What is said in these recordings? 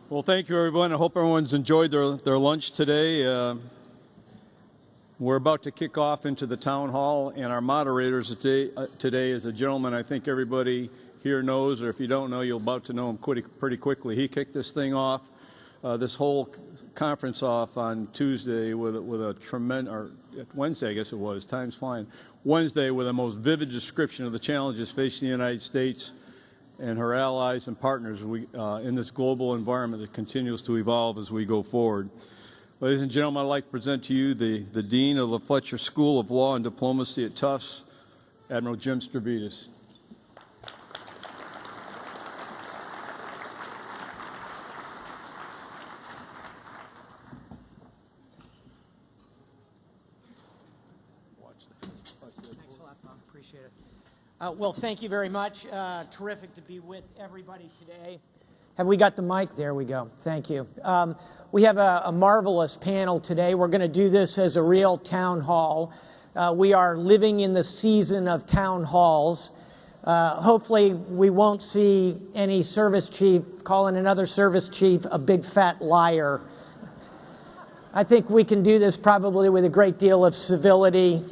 Well, thank you, everyone. I hope everyone's enjoyed their lunch today. We're about to kick off into the town hall, and our moderators today is a gentleman I think everybody here knows, or if you don't know, you're about to know him pretty quickly. He kicked this thing off, this whole conference off on Tuesday with a tremendous, or Wednesday, I guess it was, time's flying, Wednesday with a most vivid description of the challenges facing the United States and her allies and partners in this global environment that continues to evolve as we go forward. Ladies and gentlemen, I'd like to present to you the Dean of the Fletcher School of Law and Diplomacy at Tufts, Admiral Jim Stavridis. Thanks a lot, Bob. Appreciate it. Well, thank you very much. Terrific to be with everybody today. Have we got the mic? There we go. Thank you. We have a marvelous panel today. We're going to do this as a real town hall. We are living in the season of town halls. Hopefully, we won't see any service chief calling another service chief a big fat liar. I think we can do this probably with a great deal of civility,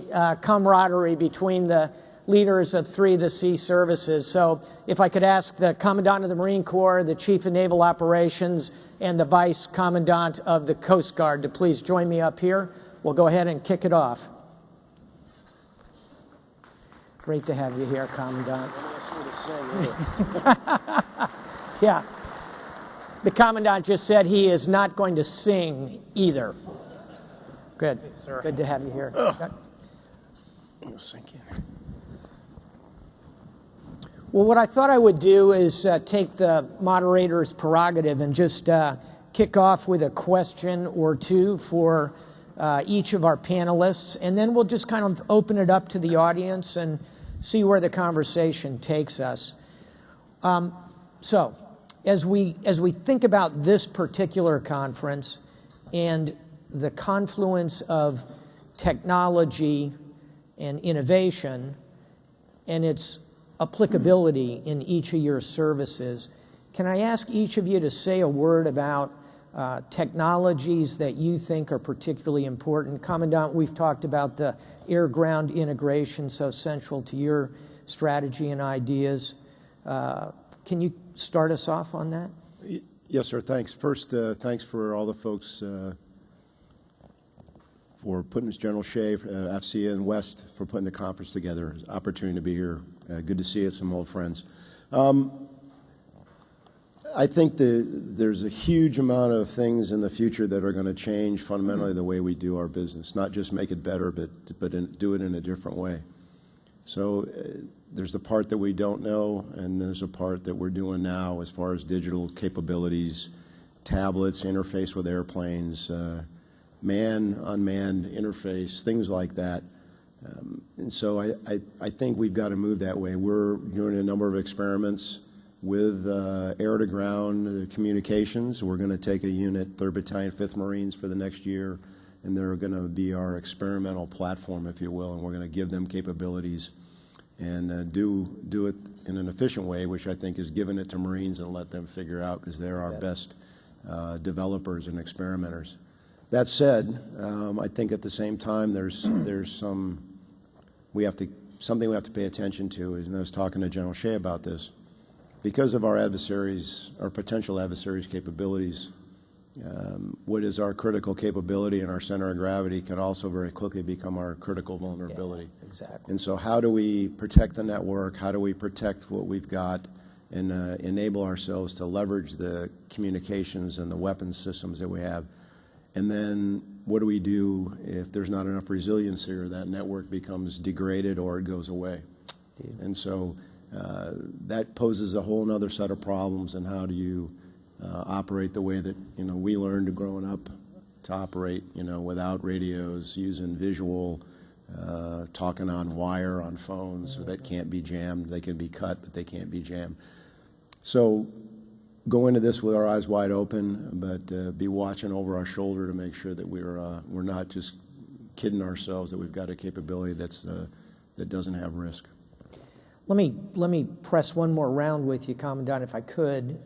camaraderie between the leaders of three of the sea services. So if I could ask the Commandant of the Marine Corps, the Chief of Naval Operations, and the Vice Commandant of the Coast Guard to please join me up here. We'll go ahead and kick it off. Great to have you here, Commandant. Yeah. The Commandant just said he is not going to sing either. Good. Hey, sir. Good to have you here. Sink in. Well, what I thought I would do is take the moderator's prerogative and just kick off with a question or two for each of our panelists, and then we'll just kind of open it up to the audience and see where the conversation takes us. So, as we think about this particular conference and the confluence of technology and innovation and its applicability in each of your services, can I ask each of you to say a word about technologies that you think are particularly important? Commandant, we've talked about the air-ground integration so central to your strategy and ideas. Can you start us off on that? Yes, sir. Thanks. First, thanks for all the folks for putting this, General Shea, FCA and West, for putting the conference together. Opportunity to be here. Good to see you, some old friends. I think there's a huge amount of things in the future that are going to change fundamentally the way we do our business. Not just make it better, but do it in a different way. So there's the part that we don't know, and there's a part that we're doing now as far as digital capabilities, tablets, interface with airplanes, man-unmanned interface, things like that. And so I think we've got to move that way. We're doing a number of experiments with air-to-ground communications. We're going to take a unit, 3rd Battalion, 5th Marines, for the next year, and they're going to be our experimental platform, if you will, and we're going to give them capabilities and do it in an efficient way, which I think is giving it to Marines and let them figure out, because they're our best developers and experimenters. That said, I think at the same time there's something we have to pay attention to, and I was talking to General Shea about this. Because of our adversaries, our potential adversaries' capabilities, what is our critical capability and our center of gravity can also very quickly become our critical vulnerability. Yeah, exactly. And so how do we protect the network? How do we protect what we've got and enable ourselves to leverage the communications and the weapons systems that we have? And then what do we do if there's not enough resiliency or that network becomes degraded or it goes away? Indeed. And so that poses a whole other set of problems. And how do you operate the way that we learned growing up to operate, without radios, using visual, talking on wire on phones that can't be jammed. They can be cut, but they can't be jammed. So go into this with our eyes wide open, but be watching over our shoulder to make sure that we're not just kidding ourselves that we've got a capability that doesn't have risk. Let me press one more round with you, Commandant, if I could.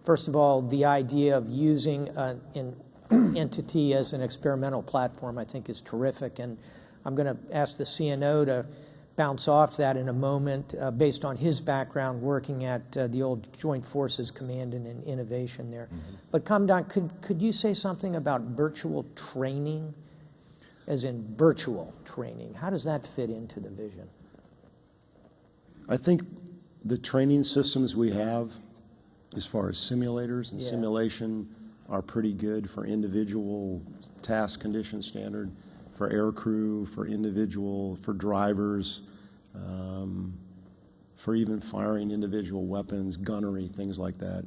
First of all, the idea of using an entity as an experimental platform, I think, is terrific. And I'm going to ask the CNO to bounce off that in a moment, based on his background working at the old Joint Forces Command and Innovation there. Mm-hmm. But Commandant, could you say something about virtual training, as in virtual training? How does that fit into the vision? I think the training systems we have, as far as simulators and simulation, are pretty good for individual task condition standard, for air crew, for individual, for drivers, for even firing individual weapons, gunnery, things like that.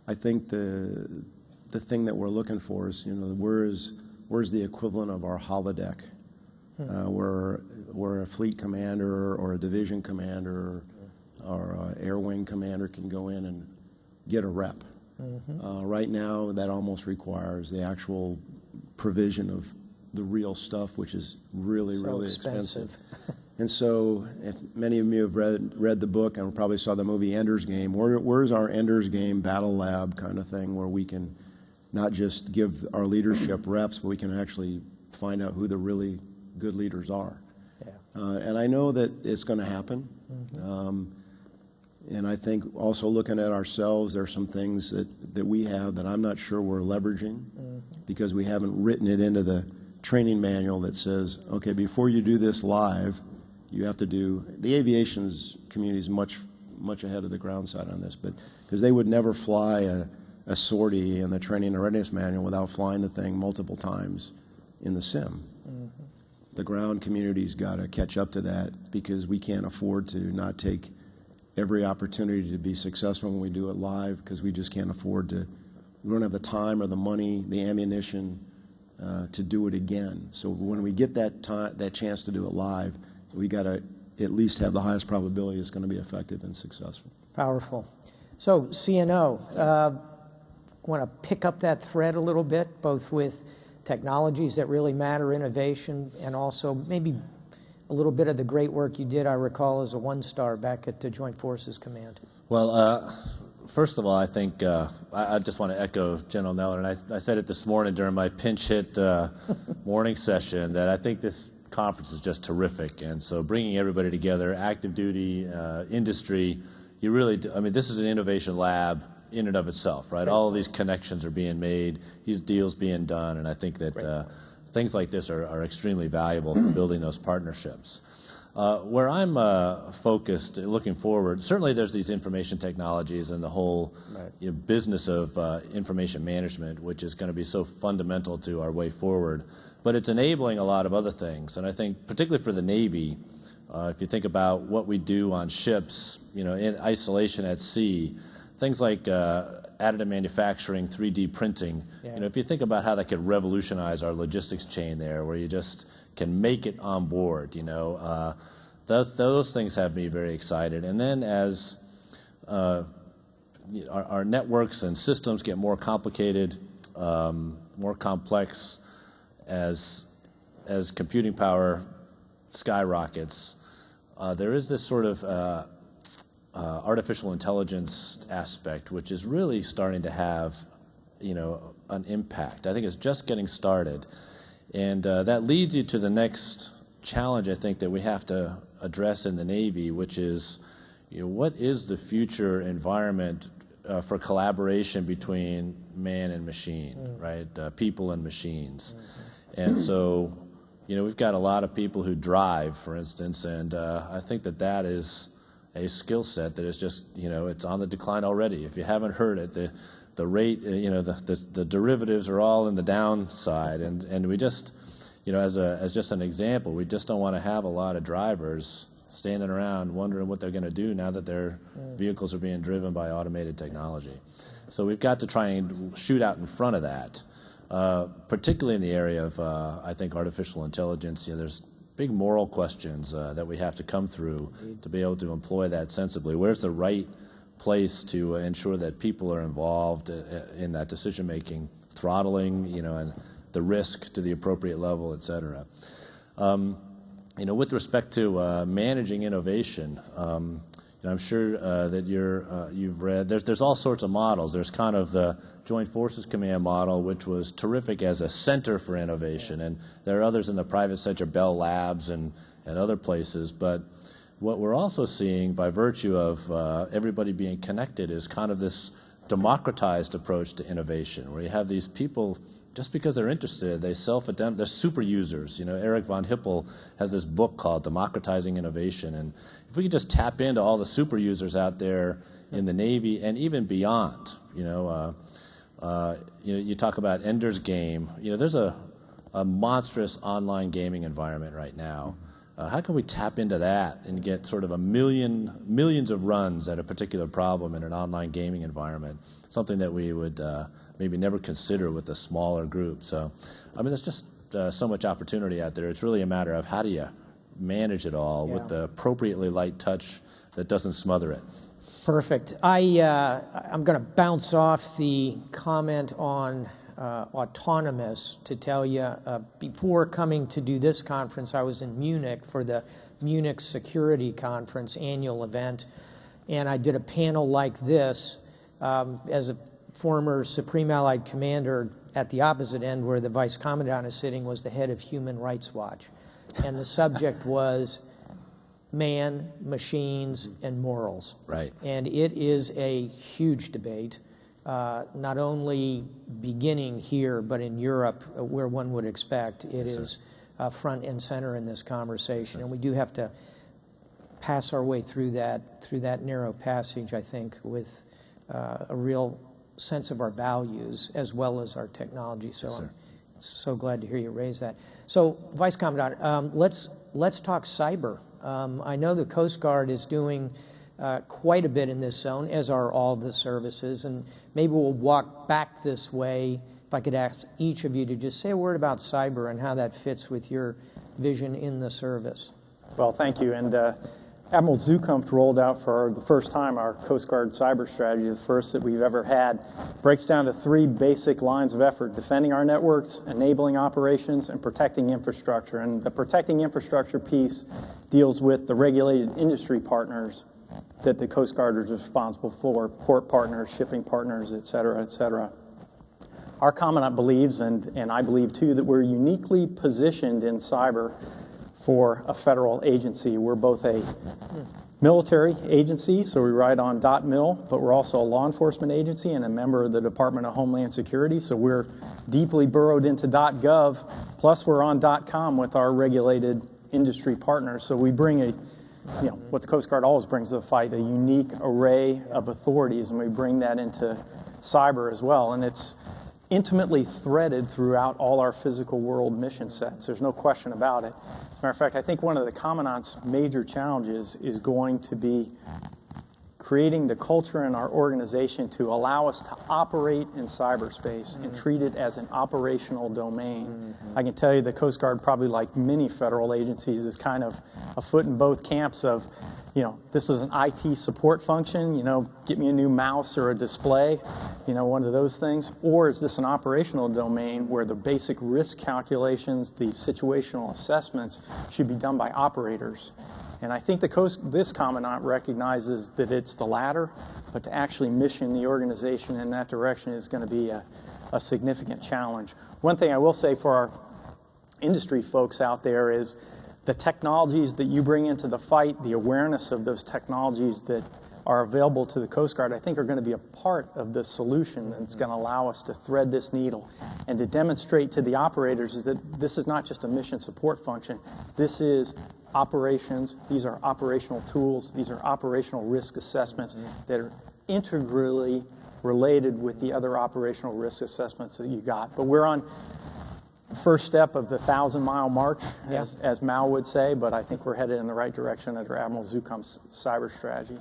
I think the thing that we're looking for is, where's the equivalent of our holodeck, where a fleet commander or a division commander or an air wing commander can go in and get a rep. Mm-hmm. Right now, that almost requires the actual provision of the real stuff, which is really expensive. And so, if many of you have read the book and probably saw the movie Ender's Game, where's our Ender's Game battle lab kind of thing, where we can not just give our leadership reps, but we can actually find out who the really good leaders are. Yeah. And I know that it's going to happen. Mm-hmm. And I think also looking at ourselves, there are some things that we have that I'm not sure we're leveraging, because we haven't written it into the training manual that says, okay, before you do this live, you have to do, the aviation's community is much ahead of the ground side on this, but because they would never fly a sortie in the training and readiness manual without flying the thing multiple times in the sim. Mm-hmm. The ground community's got to catch up to that, because we can't afford to not take every opportunity to be successful when we do it live, because we just can't afford to, we don't have the time or the money, the ammunition to do it again. So when we get that chance to do it live, we got to at least have the highest probability it's going to be effective and successful. Powerful. So CNO, want to pick up that thread a little bit, both with technologies that really matter, innovation, and also maybe a little bit of the great work you did, I recall, as a one-star back at the Joint Forces Command. Well, first of all, I think I just want to echo General Neller, and I said it this morning during my pinch hit morning session, that I think this conference is just terrific. And so bringing everybody together, active duty, industry, you really do, I mean, this is an innovation lab in and of itself, right? All of these connections are being made, these deals being done, and I think that things like this are extremely valuable for building those partnerships. Where I'm focused, looking forward, certainly there's these information technologies and the whole business of information management, which is going to be so fundamental to our way forward. But it's enabling a lot of other things, and I think particularly for the Navy, if you think about what we do on ships, in isolation at sea, things like additive manufacturing, 3D printing. Yeah. If you think about how that could revolutionize our logistics chain there, where you just can make it on board, those things have me very excited. And then as our networks and systems get more complicated, more complex, as computing power skyrockets, there is this sort of artificial intelligence aspect, which is really starting to have, an impact. I think it's just getting started. And that leads you to the next challenge, I think, that we have to address in the Navy, which is, what is the future environment for collaboration between man and machine, right? People and machines. Mm-hmm. And so, we've got a lot of people who drive, for instance, and I think that is a skill set that is just, it's on the decline already. If you haven't heard it, the rate, the derivatives are all in the downside, and we just, as just an example, we just don't want to have a lot of drivers standing around wondering what they're going to do now that their vehicles are being driven by automated technology. So we've got to try and shoot out in front of that, particularly in the area of, I think, artificial intelligence. There's big moral questions that we have to come through to be able to employ that sensibly. Where's the right place to ensure that people are involved in that decision-making, throttling, and the risk to the appropriate level, et cetera. With respect to managing innovation, I'm sure that you've read. There's all sorts of models. There's kind of the Joint Forces Command model, which was terrific as a center for innovation, and there are others in the private sector, Bell Labs and other places. But what we're also seeing, by virtue of everybody being connected, is kind of this democratized approach to innovation, where you have these people, just because they're interested, they self-identify, they're super users. Eric von Hippel has this book called Democratizing Innovation, and if we could just tap into all the super users out there in the Navy and even beyond, you talk about Ender's Game. There's a monstrous online gaming environment right now. How can we tap into that and get sort of millions of runs at a particular problem in an online gaming environment? Something that we would maybe never consider with a smaller group. So, there's just so much opportunity out there. It's really a matter of how do you manage it all with the appropriately light touch that doesn't smother it. Perfect. I'm going to bounce off the comment on autonomous to tell you, before coming to do this conference, I was in Munich for the Munich Security Conference annual event, and I did a panel like this as a former Supreme Allied Commander. At the opposite end, where the Vice Commandant is sitting, was the head of Human Rights Watch, and the subject was man, machines, and morals. Right. And it is a huge debate. Not only beginning here, but in Europe, where one would expect it is front and center in this conversation. And we do have to pass our way through that narrow passage, I think, with a real sense of our values as well as our technology. So I'm so glad to hear you raise that. So, Vice Commandant, let's talk cyber. I know the Coast Guard is doing quite a bit in this zone, as are all the services, and maybe we'll walk back this way. If I could ask each of you to just say a word about cyber and how that fits with your vision in the service. Well, thank you. And Admiral Zukunft rolled out for the first time our Coast Guard cyber strategy, the first that we've ever had. Breaks down to 3 basic lines of effort: defending our networks, enabling operations, and protecting infrastructure. And the protecting infrastructure piece deals with the regulated industry partners that the Coast Guard is responsible for: port partners, shipping partners, et cetera, et cetera. Our commandant believes, and I believe too, that we're uniquely positioned in cyber for a federal agency. We're both a military agency, so we ride on .mil, but we're also a law enforcement agency and a member of the Department of Homeland Security, so we're deeply burrowed into .gov, plus we're on .com with our regulated industry partners. So we bring what the Coast Guard always brings to the fight, a unique array of authorities, and we bring that into cyber as well. And it's intimately threaded throughout all our physical world mission sets. There's no question about it. As a matter of fact, I think one of the Commandant's major challenges is going to be creating the culture in our organization to allow us to operate in cyberspace and treat it as an operational domain. I can tell you the Coast Guard, probably like many federal agencies, is kind of a foot in both camps of, this is an IT support function, get me a new mouse or a display, one of those things. Or is this an operational domain where the basic risk calculations, the situational assessments should be done by operators? And I think this Commandant recognizes that it's the latter, but to actually mission the organization in that direction is going to be a significant challenge. One thing I will say for our industry folks out there is the technologies that you bring into the fight, the awareness of those technologies that are available to the Coast Guard, I think are going to be a part of the solution that's going to allow us to thread this needle and to demonstrate to the operators that this is not just a mission support function. This is operations. These are operational tools. These are operational risk assessments that are integrally related with the other operational risk assessments that you got. But we're on the first step of the 1,000-mile march, as Mao would say, but I think we're headed in the right direction under Admiral Zukunft's cyber strategy.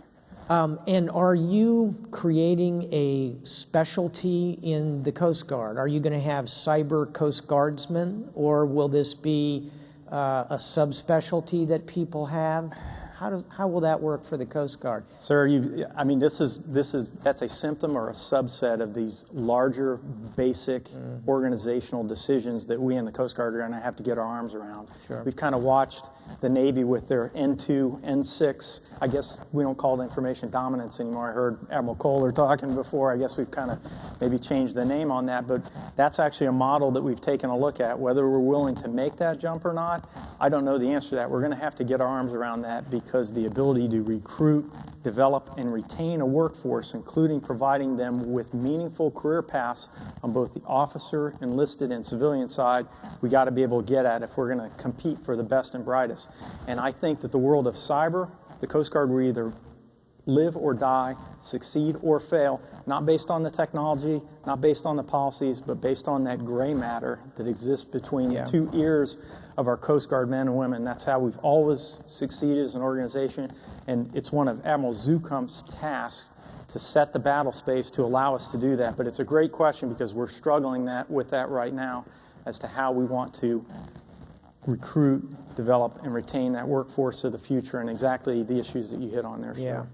And are you creating a specialty in the Coast Guard? Are you going to have cyber Coast Guardsmen, or will this be a subspecialty that people have? how will that work for the Coast Guard? Sir, I mean, that's a symptom or a subset of these larger, basic organizational decisions that we in the Coast Guard are going to have to get our arms around. Sure. We've kind of watched the Navy with their N2, N6. I guess we don't call it information dominance anymore. I heard Admiral Kohler talking before. I guess we've kind of maybe changed the name on that, but that's actually a model that we've taken a look at. Whether we're willing to make that jump or not, I don't know the answer to that. We're going to have to get our arms around that, because the ability to recruit, develop, and retain a workforce, including providing them with meaningful career paths on both the officer, enlisted, and civilian side, we got to be able to get at if we're going to compete for the best and brightest. And I think that the world of cyber, the Coast Guard will either live or die, succeed or fail, not based on the technology, not based on the policies, but based on that gray matter that exists between the two ears of our Coast Guard men and women. That's how we've always succeeded as an organization, and it's one of Admiral Zukamp's tasks to set the battle space to allow us to do that. But it's a great question, because we're struggling with that right now as to how we want to recruit, develop, and retain that workforce of the future, and exactly the issues that you hit on there. Yeah.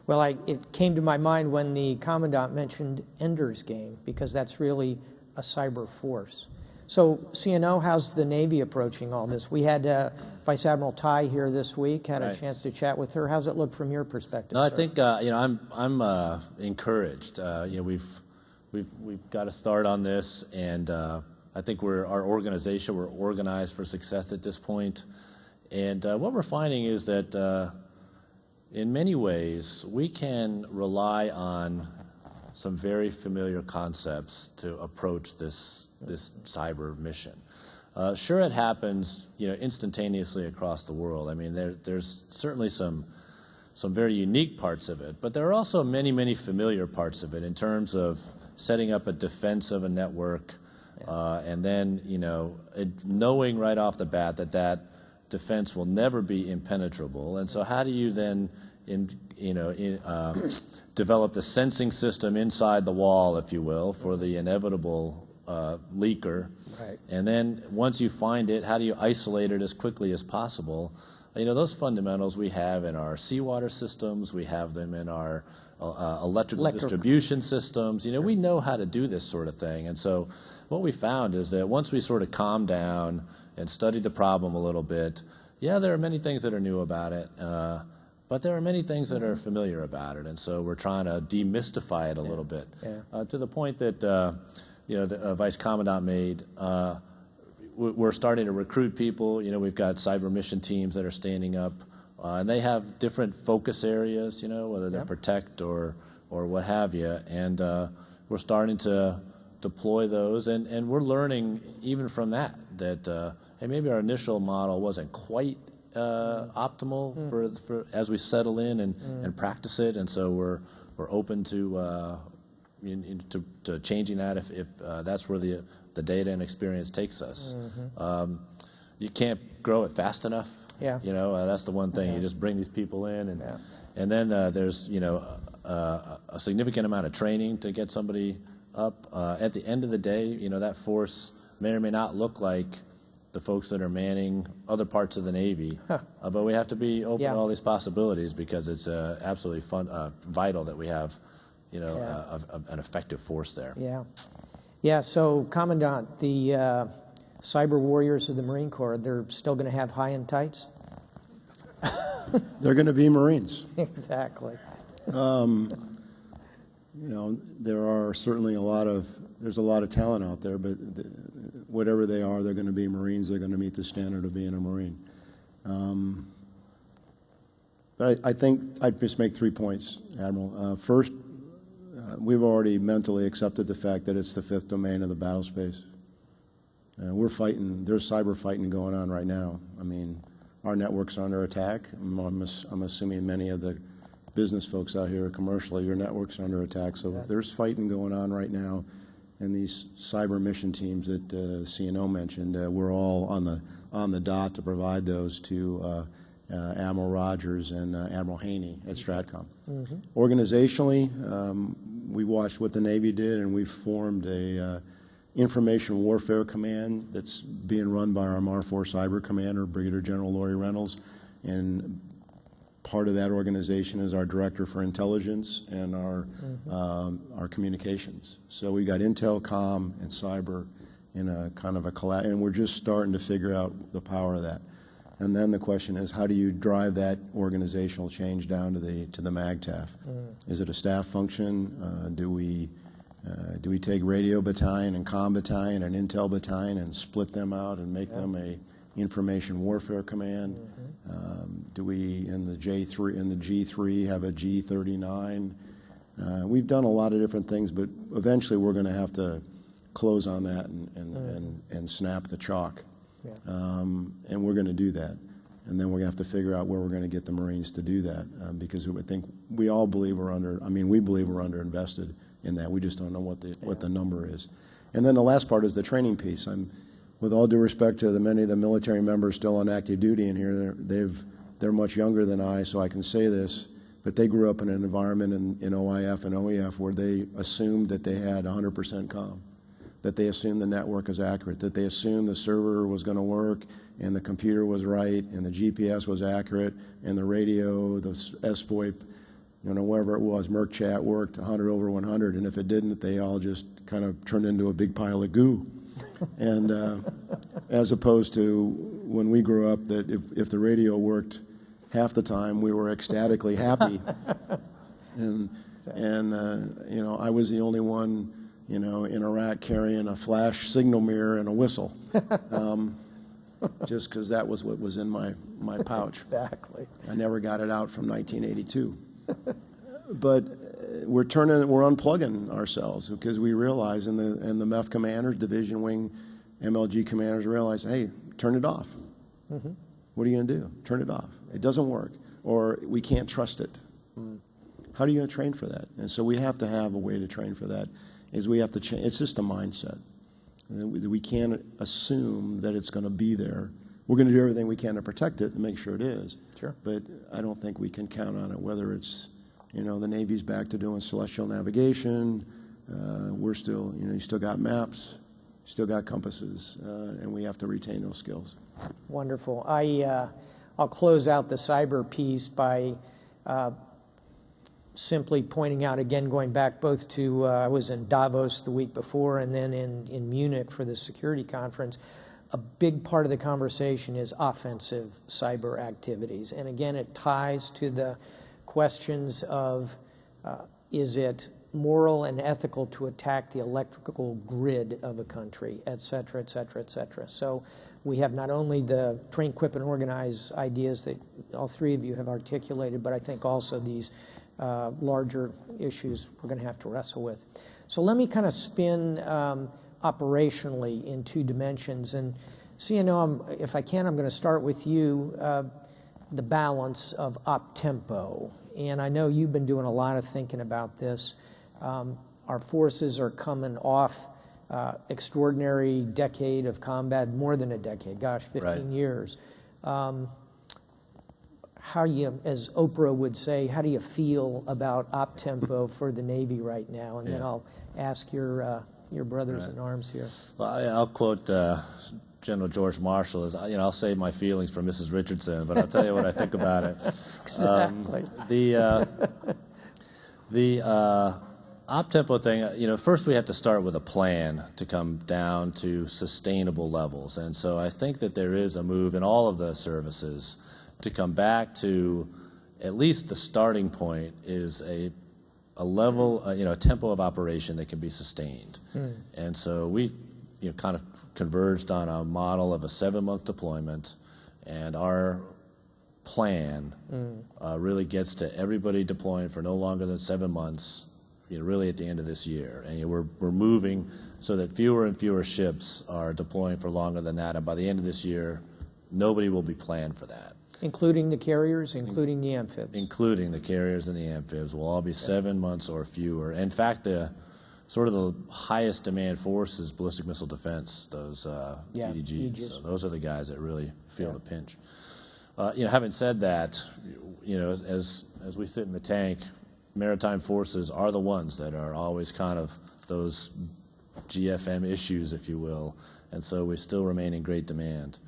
Well, it came to my mind when the Commandant mentioned Ender's Game, because that's really a cyber force. So, CNO, how's the Navy approaching all this? We had Vice Admiral Ty here this week, had a chance to chat with her. How's it look from your perspective? No, I sir? think I'm encouraged. We've got to start on this, and I think we're organized for success at this point. And what we're finding is that in many ways we can rely on some very familiar concepts to approach this cyber mission. Sure, it happens, instantaneously across the world. I mean, there's certainly some very unique parts of it, but there are also many, many familiar parts of it in terms of setting up a defense of a network, and then knowing right off the bat that defense will never be impenetrable. And so, how do you then develop the sensing system inside the wall, if you will, for the inevitable leaker? Right. And then once you find it, how do you isolate it as quickly as possible? Those fundamentals we have in our seawater systems, we have them in our electrical distribution systems. We know how to do this sort of thing. And so what we found is that once we sort of calmed down and studied the problem a little bit, there are many things that are new about it, but there are many things that are familiar about it. And so we're trying to demystify it a little bit, to the point that the Vice Commandant made. We're starting to recruit people. We've got cyber mission teams that are standing up, and they have different focus areas, whether they're protect or what have you. And we're starting to deploy those, and we're learning even from that hey, maybe our initial model wasn't quite optimal for as we settle in and practice it. And so we're open to changing that if that's where the data and experience takes us. You can't grow it fast enough. That's the one thing. You just bring these people in, and then there's a significant amount of training to get somebody up. At the end of the day, that force may or may not look like the folks that are manning other parts of the Navy, but we have to be open to all these possibilities, because it's absolutely vital that we have an effective force there. So, Commandant, the cyber warriors of the Marine Corps, they're still going to have high-end tights? They're going to be Marines. Exactly. There are certainly there's a lot of talent out there, but whatever they are, they're going to be Marines. They're going to meet the standard of being a Marine. But I think I'd just make 3 points, Admiral. First, we've already mentally accepted the fact that it's the fifth domain of the battle space. We're fighting. There's cyber fighting going on right now. I mean, our network's under attack. I'm assuming many of the business folks out here commercially, your network's under attack. So there's fighting going on right now. And these cyber mission teams that CNO mentioned, we're all on the dot to provide those to Admiral Rogers and Admiral Haney at Stratcom. Organizationally, we watched what the Navy did, and we've formed a information warfare command that's being run by our MAR 4 cyber commander, Brigadier General Laurie Reynolds. And Part of that organization is our director for intelligence and our communications. So we got intel, comm, and cyber in a kind of a collab, and we're just starting to figure out the power of that. And then the question is, how do you drive that organizational change down to the MAGTF? Is it a staff function? Do we take radio battalion and comm battalion and intel battalion and split them out and make them a information warfare command? Do we in the G3 have a G39? We've done a lot of different things, but eventually we're going to have to close on that and snap the chalk. And we're going to do that. And then we're going to have to figure out where we're going to get the Marines to do that, because I think we all believe we believe we're underinvested in that. We just don't know what the number is. And then the last part is the training piece. With all due respect to many of the military members still on active duty in here, they're much younger than I, so I can say this, but they grew up in an environment in OIF and OEF where they assumed that they had 100% comm, that they assumed the network was accurate, that they assumed the server was going to work and the computer was right and the GPS was accurate and the radio, the SVoIP, wherever it was, Merc Chat worked 100 over 100, and if it didn't, they all just kind of turned into a big pile of goo. And as opposed to when we grew up, that if the radio worked half the time, we were ecstatically happy. And I was the only one, in Iraq carrying a flash signal mirror and a whistle, just because that was what was in my pouch. Exactly. I never got it out from 1982. But we're unplugging ourselves, because we realize, and the MEF commanders, division wing, MLG commanders realize, hey, turn it off. What are you going to do? Turn it off. It doesn't work, or we can't trust it. How are you going to train for that? And so we have to have a way to train for that. Is we have to change. It's just a mindset. We can't assume that it's going to be there. We're going to do everything we can to protect it and make sure it is. Sure. But I don't think we can count on it, whether it's, the Navy's back to doing celestial navigation. We're still, you still got maps, still got compasses, and we have to retain those skills. Wonderful. I'll close out the cyber piece by simply pointing out, again, going back both to, I was in Davos the week before and then in Munich for the security conference. A big part of the conversation is offensive cyber activities. And again, it ties to the questions of, is it moral and ethical to attack the electrical grid of a country, et cetera, et cetera, et cetera. So we have not only the train, equip, and organize ideas that all three of you have articulated, but I think also these larger issues we're going to have to wrestle with. So let me kind of spin operationally in two dimensions. And if I can, I'm going to start with you, the balance of op-tempo. And I know you've been doing a lot of thinking about this. Our forces are coming off extraordinary decade of combat, more than a decade, 15 years. How you, as Oprah would say, how do you feel about op-tempo for the Navy right now? And then I'll ask your brothers in arms here. Well, I'll quote General George Marshall as, I'll save my feelings for Mrs. Richardson, but I'll tell you what I think about it. Exactly. The op-tempo thing, first we have to start with a plan to come down to sustainable levels. And so I think that there is a move in all of the services to come back to at least the starting point is a level, a tempo of operation that can be sustained. And so we kind of converged on a model of a 7-month deployment, and our plan really gets to everybody deploying for no longer than 7 months, really at the end of this year. And we're moving so that fewer and fewer ships are deploying for longer than that, and by the end of this year, nobody will be planned for that. Including the carriers, including the amphibs. Including the carriers and the amphibs will all be 7 months or fewer. In fact, the highest demand force is ballistic missile defense, those DDGs. Aegis. So those are the guys that really feel the pinch. Having said that, as we sit in the tank, maritime forces are the ones that are always kind of those GFM issues, if you will, and so we still remain in great demand.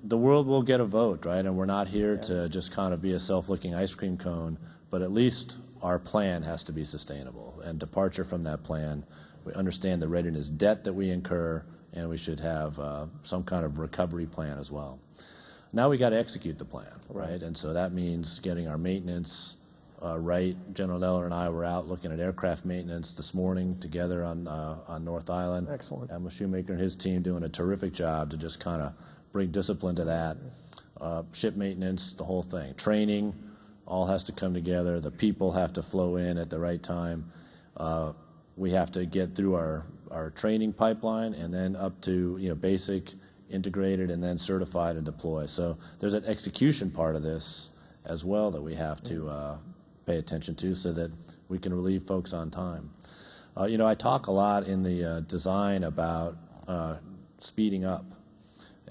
the world will get a vote, right? And we're not here to just kind of be a self-licking ice cream cone, but at least our plan has to be sustainable. And departure from that plan, we understand the readiness debt that we incur, and we should have some kind of recovery plan as well. Now we got to execute the plan, right? And so that means getting our maintenance right. General Neller and I were out looking at aircraft maintenance this morning together on North Island. Excellent. Admiral Shoemaker and his team doing a terrific job to just kind of bring discipline to that. Ship maintenance, the whole thing. Training, all has to come together. The people have to flow in at the right time. We have to get through our training pipeline and then up to basic, integrated, and then certified and deploy. So there's an execution part of this as well that we have to pay attention to so that we can relieve folks on time. I talk a lot in the design about speeding up.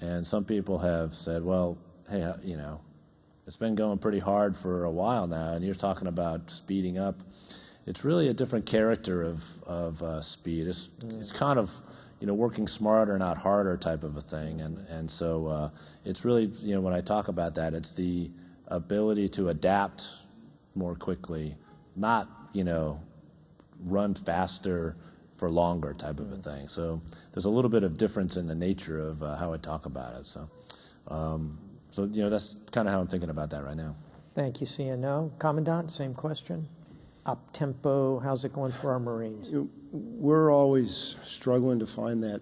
And some people have said, well, hey, it's been going pretty hard for a while now, and you're talking about speeding up. It's really a different character of speed. It's kind of, working smarter, not harder type of a thing. And so it's really, when I talk about that, it's the ability to adapt more quickly, not, run faster for longer type of a thing. So there's a little bit of difference in the nature of how I talk about it. So, that's kind of how I'm thinking about that right now. Thank you, CNO. Commandant, same question. Up tempo, how's it going for our Marines? We're always struggling to find that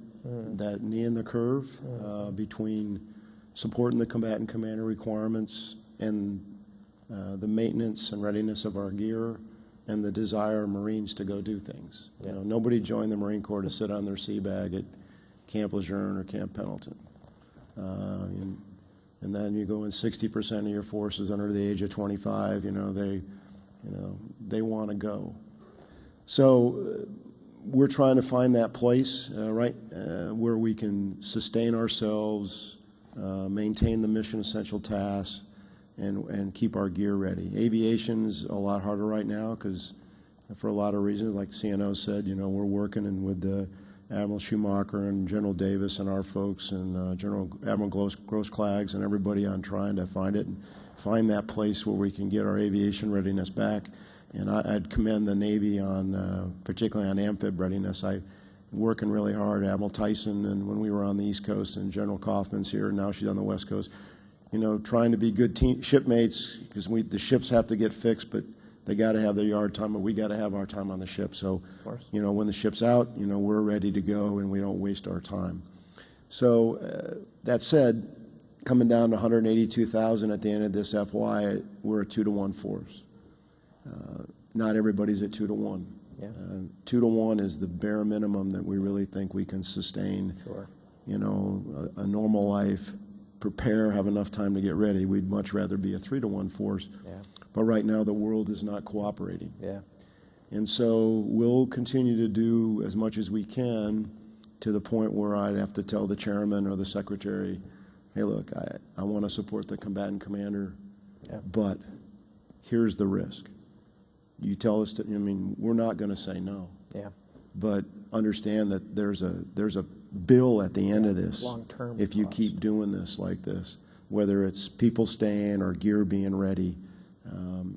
knee in the curve between supporting the combatant commander requirements and the maintenance and readiness of our gear and the desire of Marines to go do things. Nobody joined the Marine Corps to sit on their sea bag at Camp Lejeune or Camp Pendleton. And then you go in 60% of your forces under the age of 25, they want to go. So we're trying to find that place, where we can sustain ourselves, maintain the mission essential tasks, and keep our gear ready. Aviation's a lot harder right now because for a lot of reasons, like CNO said, we're working with the Admiral Schumacher and General Davis and our folks and Admiral Gross-Clags and everybody on trying to find it and find that place where we can get our aviation readiness back. And I'd commend the Navy on, particularly on amphib readiness. I'm working really hard. Admiral Tyson, and when we were on the East Coast, and General Kaufman's here, and now she's on the West Coast, trying to be good shipmates, because the ships have to get fixed, but they got to have their yard time, but we got to have our time on the ship. So, when the ship's out, we're ready to go, and we don't waste our time. So, that said, coming down to 182,000 at the end of this FY, we're a 2-to-1 force. Not everybody's at 2-to-1. Yeah. 2-to-1 is the bare minimum that we really think we can sustain. Sure. A normal life, prepare, have enough time to get ready. We'd much rather be a 3-to-1 force. Yeah. But right now the world is not cooperating. Yeah. And so we'll continue to do as much as we can to the point where I'd have to tell the chairman or the secretary, hey, look, I want to support the combatant commander, but here's the risk. You tell us we're not going to say no. Yeah. But understand that there's a bill at the end of this. Long-term if you cost. Keep doing this like this, whether it's people staying or gear being ready,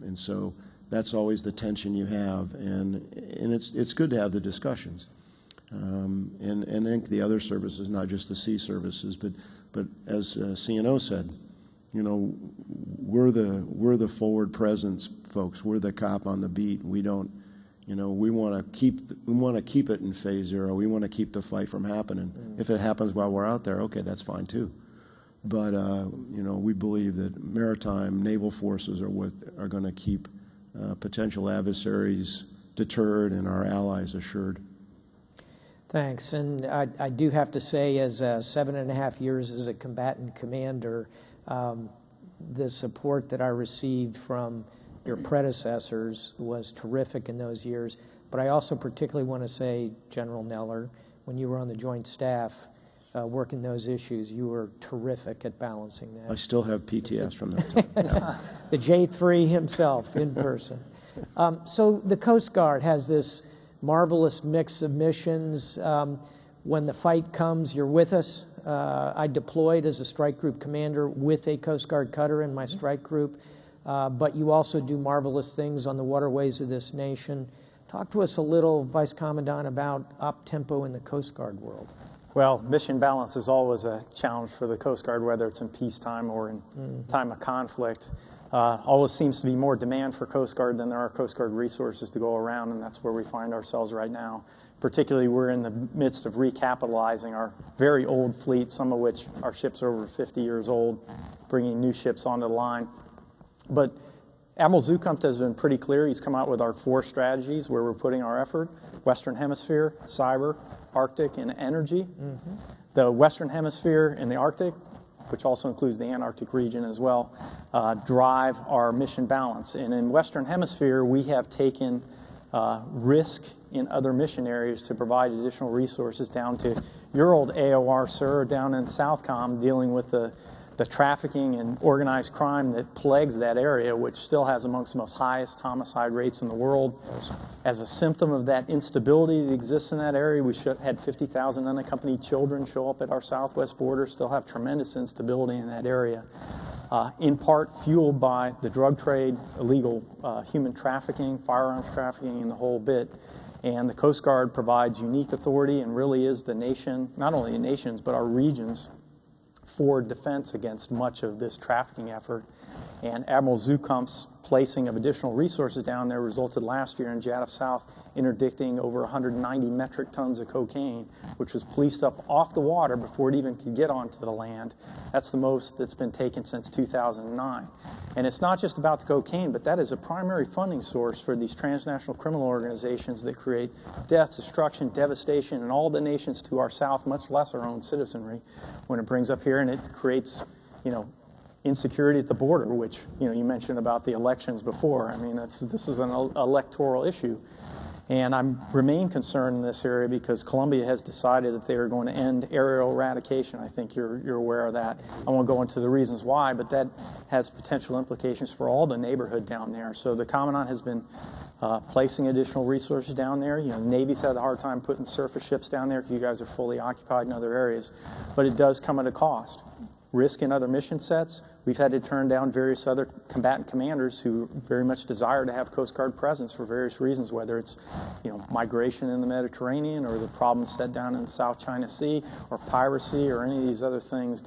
and so that's always the tension you have, and it's good to have the discussions, and I think the other services, not just the sea services, but as CNO said, we're the forward presence folks. We're the cop on the beat. We don't. We want to keep it in phase 0. We want to keep the fight from happening. If it happens while we're out there, okay, that's fine too. But we believe that maritime naval forces are what are going to keep potential adversaries deterred and our allies assured. Thanks. And I do have to say, as 7.5 years as a combatant commander, the support that I received from your predecessors was terrific in those years. But I also particularly want to say, General Neller, when you were on the Joint Staff working those issues, you were terrific at balancing that. I still have PTS from that time. The J3 himself in person. So the Coast Guard has this marvelous mix of missions. when the fight comes, you're with us. I deployed as a strike group commander with a Coast Guard cutter in my strike group, but you also do marvelous things on the waterways of this nation. Talk to us a little, Vice Commandant, about op-tempo in the Coast Guard world. Well, mission balance is always a challenge for the Coast Guard, whether it's in peacetime or in time of conflict. Always seems to be more demand for Coast Guard than there are Coast Guard resources to go around, and that's where we find ourselves right now. Particularly, we're in the midst of recapitalizing our very old fleet, some of which our ships are over 50 years old, bringing new ships onto the line. But Admiral Zukunft has been pretty clear. He's come out with our 4 strategies where we're putting our effort: Western Hemisphere, cyber, Arctic, and energy. The Western Hemisphere and the Arctic, which also includes the Antarctic region as well, drive our mission balance. And in Western Hemisphere, we have taken risk in other mission areas to provide additional resources down to your old AOR, sir, down in Southcom, dealing with the trafficking and organized crime that plagues that area, which still has amongst the most highest homicide rates in the world. As a symptom of that instability that exists in that area, we had 50,000 unaccompanied children show up at our southwest border, still have tremendous instability in that area, in part fueled by the drug trade, illegal human trafficking, firearms trafficking, and the whole bit. And the Coast Guard provides unique authority and really is the nation, not only the nation's, but our region's for defense against much of this trafficking effort. And Admiral Zukunft's placing of additional resources down there resulted last year in JADF South interdicting over 190 metric tons of cocaine, which was policed up off the water before it even could get onto the land. That's the most that's been taken since 2009. And it's not just about the cocaine, but that is a primary funding source for these transnational criminal organizations that create death, destruction, devastation in all the nations to our south, much less our own citizenry, when it brings up here, and it creates, insecurity at the border, which, you mentioned about the elections before. I mean, this is an electoral issue. And I remain concerned in this area because Colombia has decided that they are going to end aerial eradication. I think you're aware of that. I won't go into the reasons why, but that has potential implications for all the neighborhood down there. So the Commandant has been placing additional resources down there. The Navy's had a hard time putting surface ships down there because you guys are fully occupied in other areas. But it does come at a cost. Risk in other mission sets. We've had to turn down various other combatant commanders who very much desire to have Coast Guard presence for various reasons, whether it's migration in the Mediterranean or the problems set down in the South China Sea or piracy or any of these other things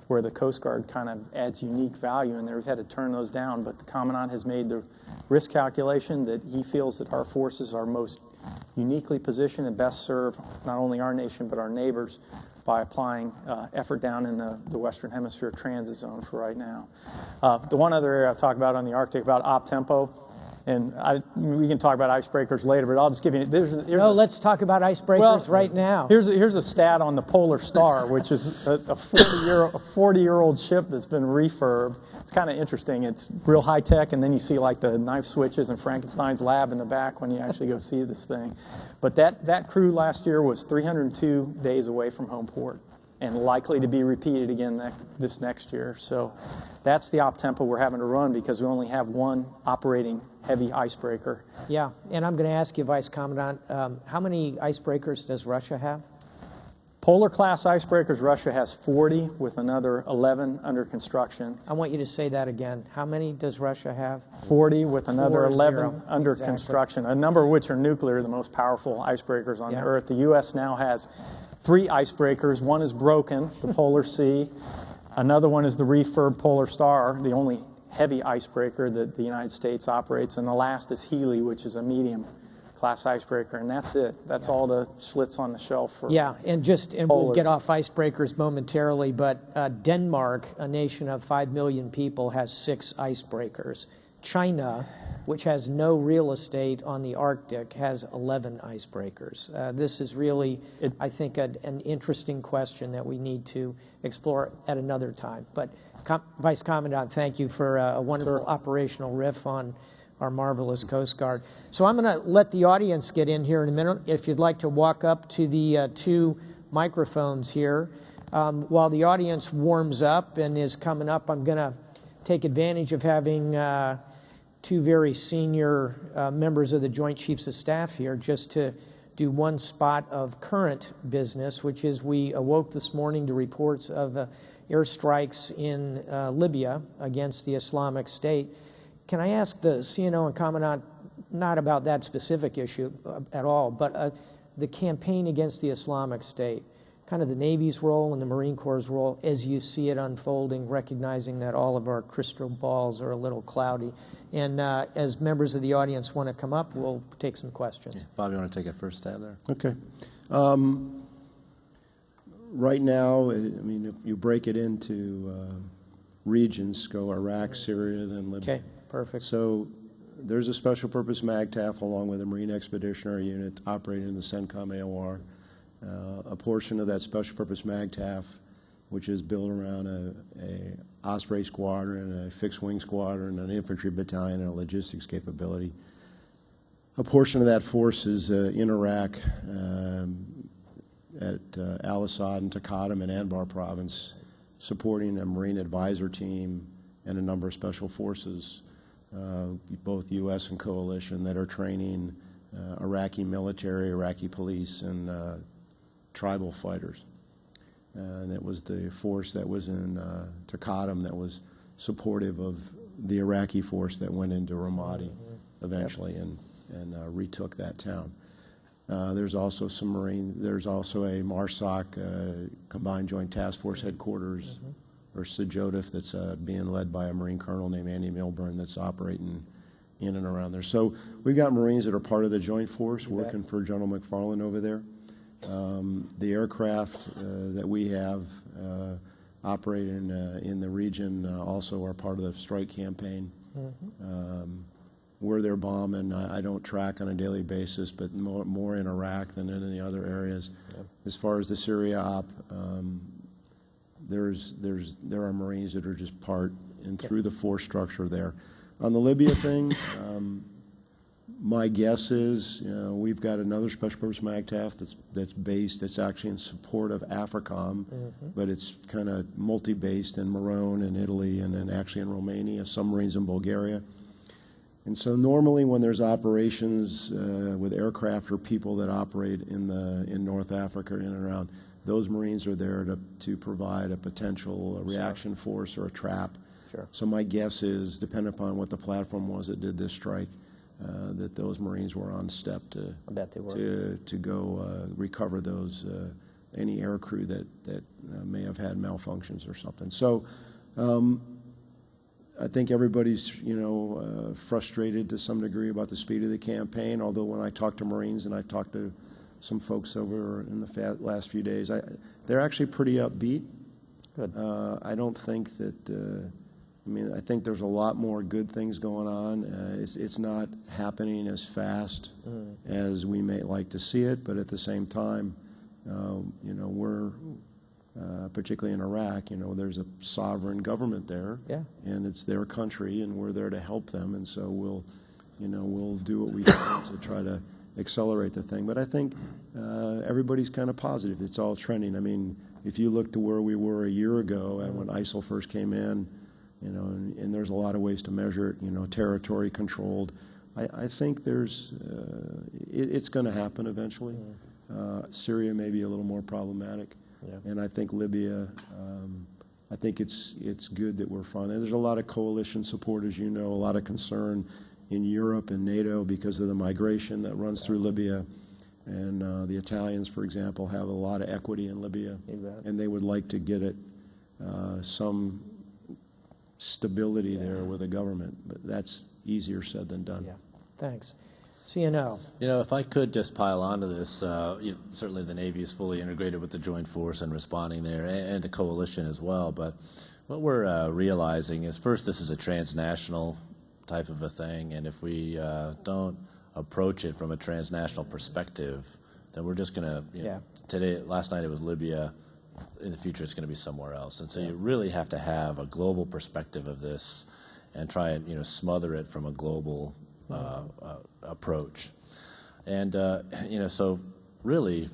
where the Coast Guard kind of adds unique value, and we've had to turn those down. But the Commandant has made the risk calculation that he feels that our forces are most uniquely positioned and best serve not only our nation but our neighbors by applying effort down in the Western Hemisphere transit zone for right now. The one other area I've talked about on the Arctic about op-tempo, and we can talk about icebreakers later, but I'll just give you... Let's talk about icebreakers right now. Here's a stat on the Polar Star, which is a 40-year-old ship that's been refurbed. It's kind of interesting. It's real high-tech, and then you see like the knife switches and Frankenstein's lab in the back when you actually go see this thing. But that crew last year was 302 days away from home port and likely to be repeated again this next year. So that's the op-tempo we're having to run because we only have one operating heavy icebreaker. Yeah, and I'm going to ask you, Vice Commandant, how many icebreakers does Russia have? Polar-class icebreakers, Russia has 40 with another 11 under construction. I want you to say that again. How many does Russia have? 40 with another 11 under construction, a number of which are nuclear, the most powerful icebreakers on the Earth. The U.S. now has 3 icebreakers. One is broken, the Polar Sea. Another one is the refurb Polar Star, the only heavy icebreaker that the United States operates. And the last is Healy, which is a medium-class icebreaker. And that's it. That's all the Schlitz on the shelf for and we'll get off icebreakers momentarily, but Denmark, a nation of 5 million people, has 6 icebreakers. China, which has no real estate on the Arctic, has 11 icebreakers. This is really, I think, an interesting question that we need to explore at another time. But Vice Commandant, thank you for a wonderful operational riff on our marvelous Coast Guard. So I'm going to let the audience get in here in a minute. If you'd like to walk up to the 2 microphones here. While the audience warms up and is coming up, I'm going to take advantage of having 2 very senior members of the Joint Chiefs of Staff here just to do one spot of current business, which is we awoke this morning to reports of airstrikes in Libya against the Islamic State. Can I ask the CNO and Commandant not about that specific issue at all, but the campaign against the Islamic State, kind of the Navy's role and the Marine Corps' role as you see it unfolding, recognizing that all of our crystal balls are a little cloudy. And as members of the audience want to come up, we'll take some questions. Yeah. Bob, you want to take a first stab there? Okay. Right now, I mean, if you break it into regions, go Iraq, Syria, then Libya. Okay, perfect. So there's a special purpose MAGTF along with a Marine Expeditionary Unit operating in the CENTCOM AOR. A portion of that special purpose MAGTF, which is built around a Osprey squadron, a fixed wing squadron, an infantry battalion, and a logistics capability. A portion of that force is in Iraq at Al-Assad and Taqadum in Anbar province, supporting a Marine advisor team and a number of special forces, both U.S. and coalition, that are training Iraqi military, Iraqi police, and tribal fighters. And it was the force that was in Taqadum that was supportive of the Iraqi force that went into Ramadi eventually and retook that town. There's also some Marine, there's also a MARSOC, Combined Joint Task Force Headquarters, or SJOTF, that's being led by a Marine colonel named Andy Milburn that's operating in and around there. So we've got Marines that are part of the Joint Force working for General McFarland over there. The aircraft that we have operating in the region also are part of the strike campaign. Where they're bombing, I don't track on a daily basis, but more in Iraq than in any other areas. As far as the Syria op, there are Marines that are just part and through the force structure there. On the Libya thing, my guess is we've got another special purpose MAGTF that's actually in support of AFRICOM, but it's kind of multi-based in Morone and Italy and then actually in Romania, some Marines in Bulgaria. And so normally when there's operations with aircraft or people that operate in North Africa in and around, those Marines are there to provide a potential reaction force or a trap. Sure. So my guess is, depending upon what the platform was that did this strike, that those Marines were on step to go recover those any air crew that may have had malfunctions or something. So I think everybody's frustrated to some degree about the speed of the campaign. Although when I talk to Marines and I've talked to some folks over in the last few days, they're actually pretty upbeat. Good. I don't think that. I think there's a lot more good things going on. It's not happening as fast as we may like to see it, but at the same time, we're particularly in Iraq. There's a sovereign government there, and it's their country, and we're there to help them. And so we'll do what we can to try to accelerate the thing. But I think everybody's kind of positive. It's all trending. I mean, if you look to where we were a year ago and when ISIL first came in. And there's a lot of ways to measure it, territory controlled. I think it's going to happen eventually. Syria may be a little more problematic. And I think Libya, I think it's good that we're front. And there's a lot of coalition support, as you know, a lot of concern in Europe and NATO because of the migration that runs through Libya. And the Italians, for example, have a lot of equity in Libya. And they would like to get it some stability there with the government, but that's easier said than done. Thanks. CNO. If I could just pile onto this, certainly the Navy is fully integrated with the Joint Force and responding there, and the coalition as well. But what we're realizing is, first, this is a transnational type of a thing, and if we don't approach it from a transnational perspective, then we're just going to, last night it was Libya, in the future it's going to be somewhere else. And so you really have to have a global perspective of this and try and smother it from a global approach. And so really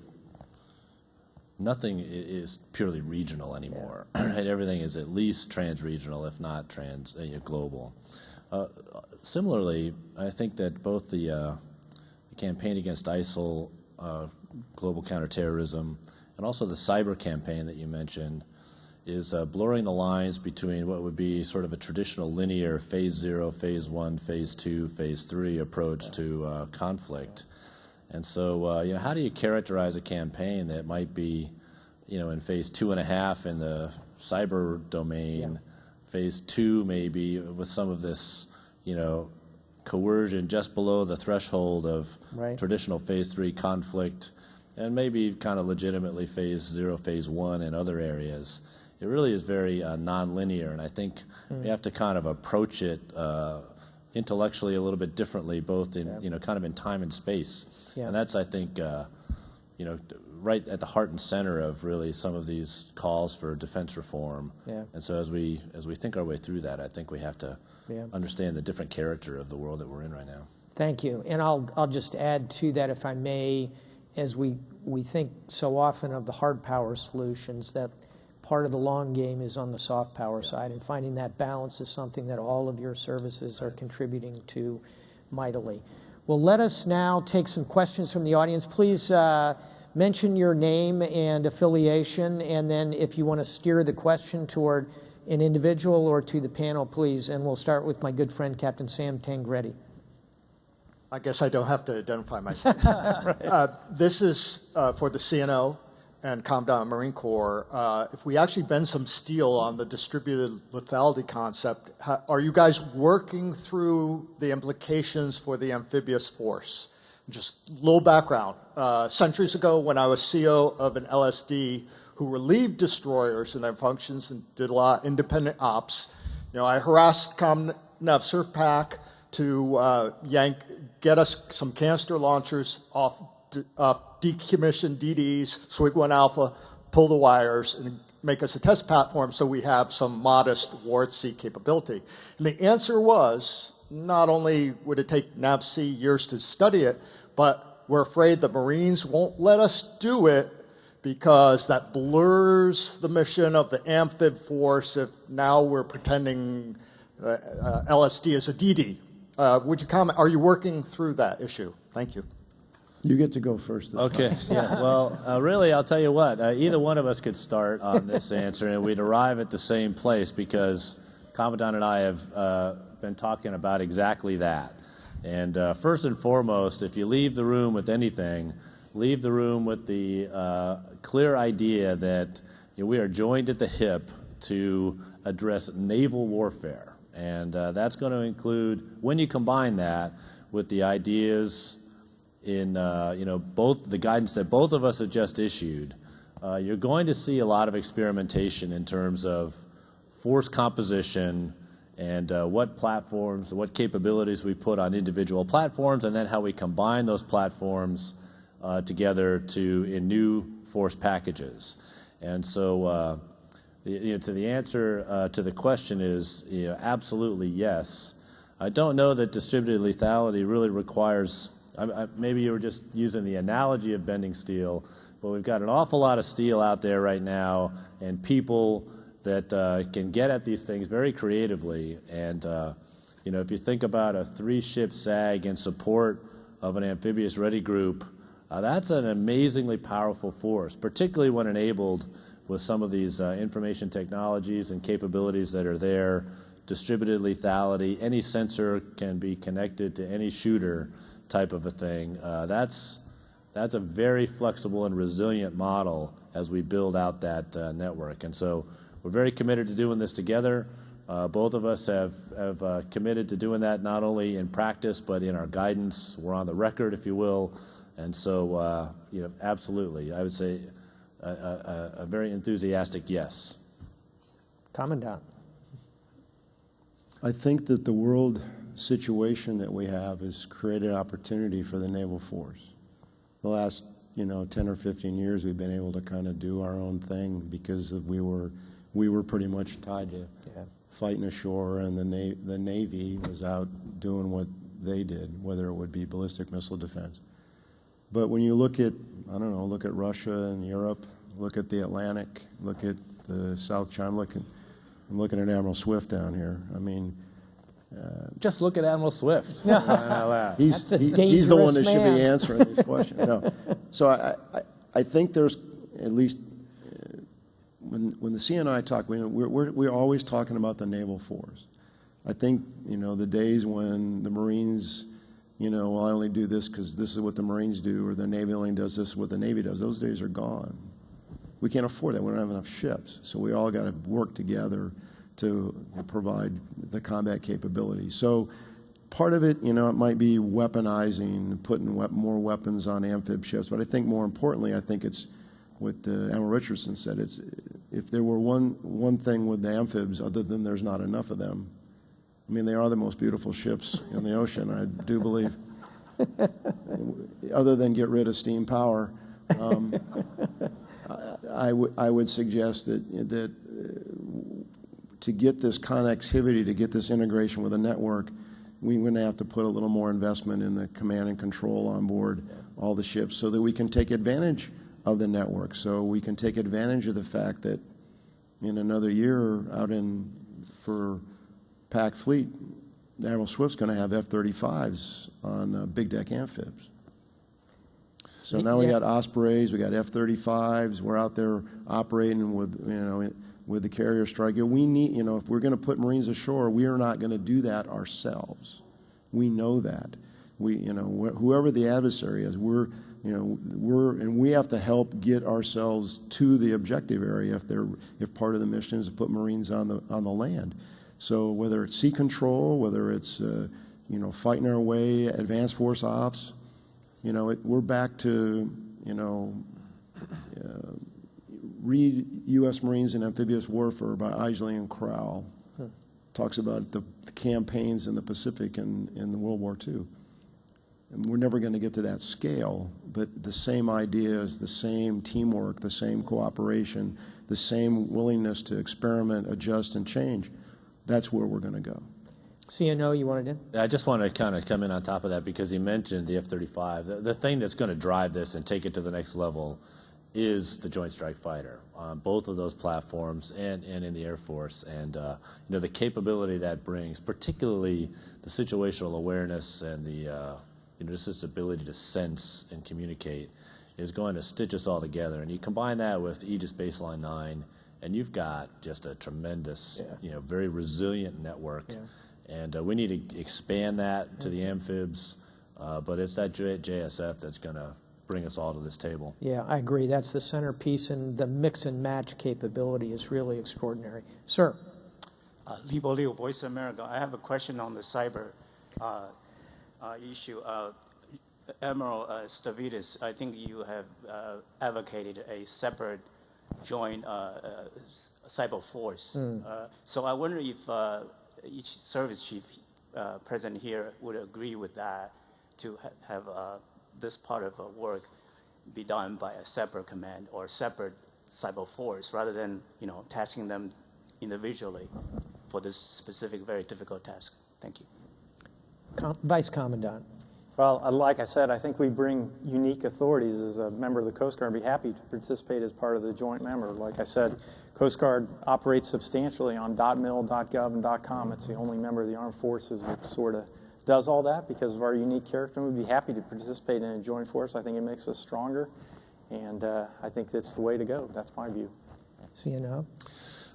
nothing is purely regional anymore. Right? Everything is at least trans-regional, if not global. Similarly, I think that both the campaign against ISIL global counterterrorism, and also the cyber campaign that you mentioned, is blurring the lines between what would be sort of a traditional linear phase 0, phase 1, phase 2, phase 3 approach to conflict. And so, how do you characterize a campaign that might be, in phase 2.5 in the cyber domain, phase 2 maybe with some of this, coercion just below the threshold of traditional phase 3 conflict, and maybe kind of legitimately phase 0, phase 1 in other areas. It really is very nonlinear, and I think we have to kind of approach it intellectually a little bit differently, both in kind of in time and space. And that's, I think, right at the heart and center of really some of these calls for defense reform. And so as we think our way through that, I think we have to understand the different character of the world that we're in right now. Thank you. And I'll just add to that, if I may, as we think so often of the hard power solutions, that part of the long game is on the soft power side, and finding that balance is something that all of your services are contributing to mightily. Well, let us now take some questions from the audience. Please mention your name and affiliation, and then if you want to steer the question toward an individual or to the panel, please. And we'll start with my good friend, Captain Sam Tangretti. I guess I don't have to identify myself. This is for the CNO and Commandant Marine Corps. If we actually bend some steel on the distributed lethality concept, are you guys working through the implications for the amphibious force? Just a little background. Centuries ago, when I was CO of an LSD who relieved destroyers in their functions and did a lot of independent ops, I harassed Nav Surf Pack to get us some canister launchers off decommissioned DDs, Swig 1 Alpha, pull the wires, and make us a test platform so we have some modest war at sea capability. And the answer was, not only would it take NAVC years to study it, but we're afraid the Marines won't let us do it because that blurs the mission of the amphib force if now we're pretending LSD is a DD. Would you comment? Are you working through that issue? Thank you. You get to go first. Okay. Well, really, I'll tell you what. Either one of us could start on this answer, and we'd arrive at the same place because Commandant and I have been talking about exactly that. And first and foremost, if you leave the room with anything, leave the room with the clear idea that we are joined at the hip to address naval warfare. And that's going to include, when you combine that with the ideas in both the guidance that both of us have just issued, you're going to see a lot of experimentation in terms of force composition and what platforms, what capabilities we put on individual platforms, and then how we combine those platforms together in new force packages. And so, to the answer to the question is absolutely yes. I don't know that distributed lethality really requires. Maybe you were just using the analogy of bending steel, but we've got an awful lot of steel out there right now, and people that can get at these things very creatively. And if you think about a 3-ship SAG in support of an amphibious ready group, that's an amazingly powerful force, particularly when enabled with some of these information technologies and capabilities that are there. Distributed lethality, any sensor can be connected to any shooter type of a thing. That's a very flexible and resilient model as we build out that network. And so we're very committed to doing this together. Both of us have committed to doing that not only in practice but in our guidance. We're on the record, if you will. And so, absolutely, I would say a very enthusiastic yes. Commandant. I think that the world situation that we have has created opportunity for the naval force. The last 10 or 15 years we've been able to kind of do our own thing because we were pretty much tied to fighting ashore, and the Navy was out doing what they did, whether it would be ballistic missile defense. But when you look at Russia and Europe, look at the Atlantic, look at the South China, I'm looking at Admiral Swift down here. I mean, Just look at Admiral Swift. He's That's a he's the one that dangerous should be man. answering these questions. No. So I think there's at least when the CNI talk, we're always talking about the naval force. I think the days when the Marines, well, I only do this because this is what the Marines do, or the Navy only does this what the Navy does. Those days are gone. We can't afford that. We don't have enough ships, so we all got to work together to provide the combat capability. So part of it, it might be weaponizing, putting more weapons on amphib ships, but I think more importantly, I think it's what Admiral Richardson said. It's if there were one thing with the amphibs, other than there's not enough of them. I mean, they are the most beautiful ships in the ocean, I do believe. Other than get rid of steam power, I would suggest that to get this connectivity, to get this integration with a network, we're going to have to put a little more investment in the command and control on board all the ships so that we can take advantage of the network, so we can take advantage of the fact that in another year for Pac Fleet, Admiral Swift's going to have F-35s on big deck amphibs. So now we got Ospreys, we got F-35s. We're out there operating with the carrier striker. We need, if we're going to put Marines ashore, we are not going to do that ourselves. We know that. Whoever the adversary is, and we have to help get ourselves to the objective area if part of the mission is to put Marines on the land. So whether it's sea control, whether it's fighting our way, advanced force ops, we're back to read U.S. Marines in Amphibious Warfare by Isley and Crowell. Talks about the campaigns in the Pacific and in the World War II. And we're never going to get to that scale, but the same ideas, the same teamwork, the same cooperation, the same willingness to experiment, adjust, and change, that's where we're going to go. CNO, you wanted to? I just want to kind of come in on top of that because he mentioned the F-35. The thing that's going to drive this and take it to the next level is the Joint Strike Fighter on both of those platforms and in the Air Force. And the capability that brings, particularly the situational awareness and the just this ability to sense and communicate, is going to stitch us all together. And you combine that with Aegis Baseline 9, and you've got just a tremendous, very resilient network. Yeah. And we need to expand that to the amphibs, but it's that JSF that's going to bring us all to this table. Yeah, I agree. That's the centerpiece, and the mix and match capability is really extraordinary. Sir. Libo Liu, Voice of America. I have a question on the cyber issue. Admiral Stavridis, I think you have advocated a separate joint cyber force. So I wonder if each service chief present here would agree with that, to have this part of work be done by a separate command or separate cyber force, rather than tasking them individually for this specific, very difficult task. Thank you. Vice Commandant. Well, like I said, I think we bring unique authorities. As a member of the Coast Guard, I'd be happy to participate as part of the joint member. Like I said, Coast Guard operates substantially on .mil, .gov, and .com. It's the only member of the Armed Forces that sort of does all that because of our unique character. We'd be happy to participate in a joint force. I think it makes us stronger, and I think that's the way to go. That's my view. CNO?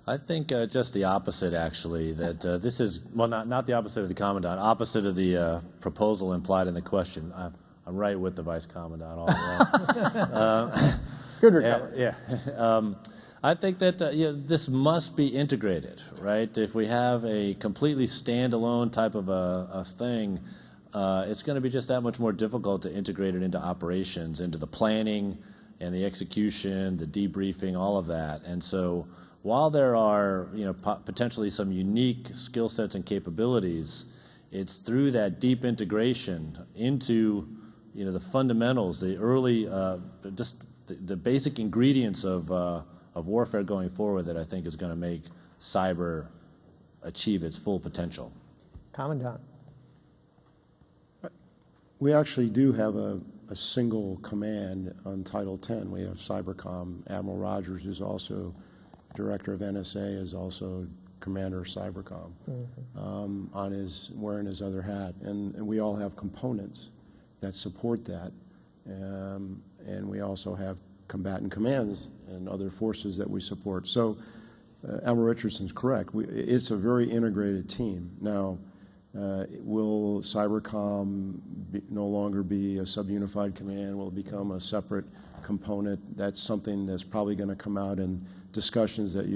I think just the opposite, actually, that this is, well, not the opposite of the Commandant, opposite of the proposal implied in the question. I'm right with the Vice Commandant all around. Good recovery. Yeah. I think that this must be integrated, right? If we have a completely standalone type of a thing, it's going to be just that much more difficult to integrate it into operations, into the planning and the execution, the debriefing, all of that. And so while there are potentially some unique skill sets and capabilities, it's through that deep integration into the fundamentals, the early, just the basic ingredients of warfare going forward that I think is going to make cyber achieve its full potential. Commandant. We actually do have a single command on Title 10. We have Cybercom. Admiral Rogers is also Director of NSA, is also commander of Cybercom, wearing his other hat. And we all have components that support that. And we also have combatant commands and other forces that we support. So Admiral Richardson's correct. It's a very integrated team. Now, will Cybercom no longer be a subunified command? Will it become a separate component? That's something that's probably going to come out in discussions that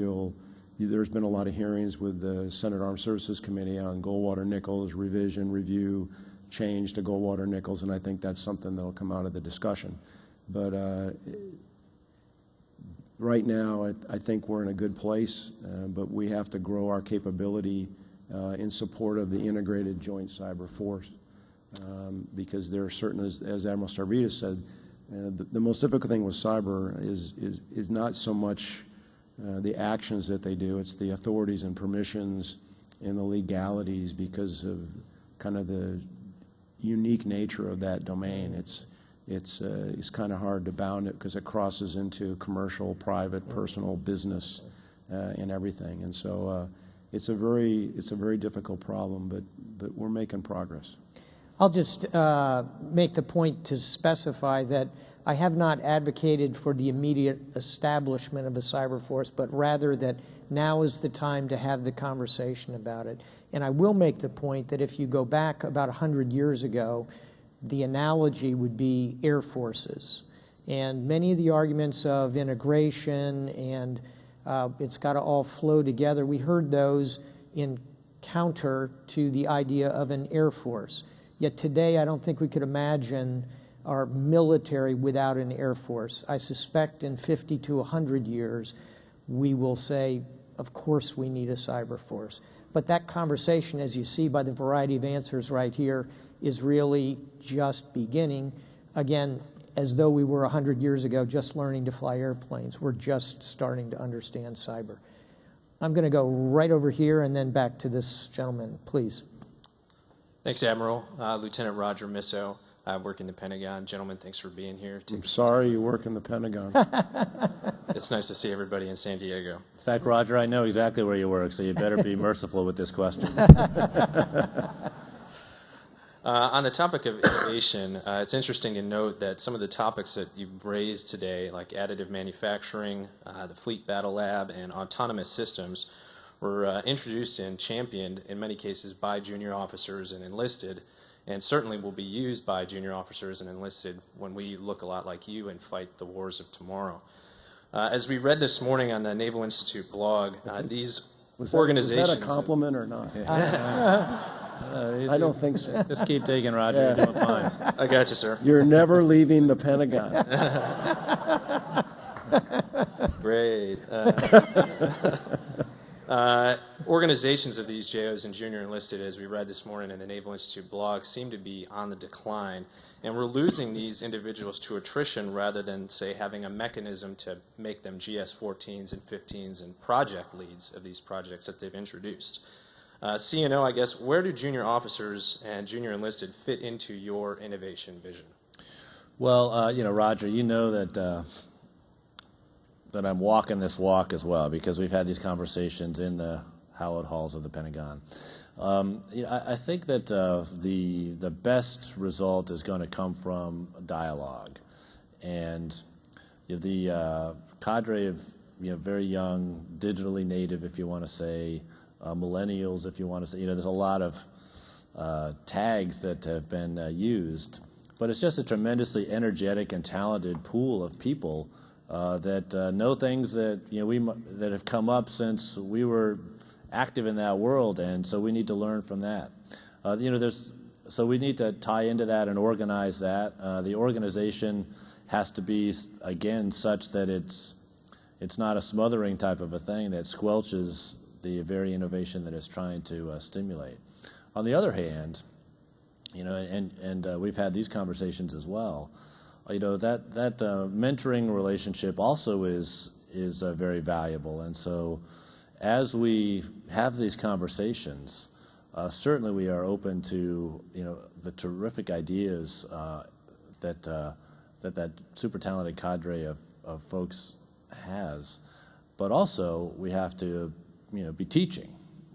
there's been a lot of hearings with the Senate Armed Services Committee on Goldwater-Nichols, revision, review, change to Goldwater-Nichols, and I think that's something that'll come out of the discussion. But right now, I think we're in a good place, but we have to grow our capability in support of the integrated joint cyber force, because there are certain, as Admiral Stavridis said, the most difficult thing with cyber is not so much the actions that they do, it's the authorities and permissions and the legalities because of kind of the unique nature of that domain. It's kind of hard to bound it because it crosses into commercial, private, personal, business, and everything. And so it's a very difficult problem, but we're making progress. I'll just make the point to specify that I have not advocated for the immediate establishment of a cyber force, but rather that now is the time to have the conversation about it. And I will make the point that if you go back about 100 years ago, the analogy would be air forces. And many of the arguments of integration and it's got to all flow together, we heard those in counter to the idea of an air force. Yet today, I don't think we could imagine our military without an air force. I suspect in 50 to 100 years, we will say, of course we need a cyber force. But that conversation, as you see by the variety of answers right here, is really just beginning. Again, as though we were 100 years ago just learning to fly airplanes. We're just starting to understand cyber. I'm going to go right over here and then back to this gentleman, please. Thanks, Admiral. Lieutenant Roger Misso. I work in the Pentagon. Gentlemen, thanks for being here. I'm sorry you work in the Pentagon. It's nice to see everybody in San Diego. In fact, Roger, I know exactly where you work, so you better be merciful with this question. On the topic of innovation, it's interesting to note that some of the topics that you've raised today, like additive manufacturing, the Fleet Battle Lab, and autonomous systems, were introduced and championed in many cases by junior officers and enlisted, and certainly will be used by junior officers and enlisted when we look a lot like you and fight the wars of tomorrow. As we read this morning on the Naval Institute blog, these organizations... Was that a compliment or not? I don't think so. Just keep taking, Roger. You're doing fine. I got you, sir. You're never leaving the Pentagon. Great. Organizations of these JOs and junior enlisted, as we read this morning in the Naval Institute blog, seem to be on the decline, and we're losing these individuals to attrition rather than, say, having a mechanism to make them GS-14s and 15s and project leads of these projects that they've introduced. CNO, I guess, where do junior officers and junior enlisted fit into your innovation vision? Well, Roger, you know that I'm walking this walk as well, because we've had these conversations in the hallowed halls of the Pentagon. I think that the best result is going to come from dialogue, and the cadre of very young, digitally native, if you want to say, millennials, if you want to say, there's a lot of tags that have been used, but it's just a tremendously energetic and talented pool of people that know things that that have come up since we were active in that world, and so we need to learn from that. So we need to tie into that and organize that. The organization has to be, again, such that it's not a smothering type of a thing that squelches the very innovation that it's trying to stimulate. On the other hand, and we've had these conversations as well. That mentoring relationship also is very valuable, and so as we have these conversations, certainly we are open to the terrific ideas that super talented cadre of folks has, but also we have to be teaching,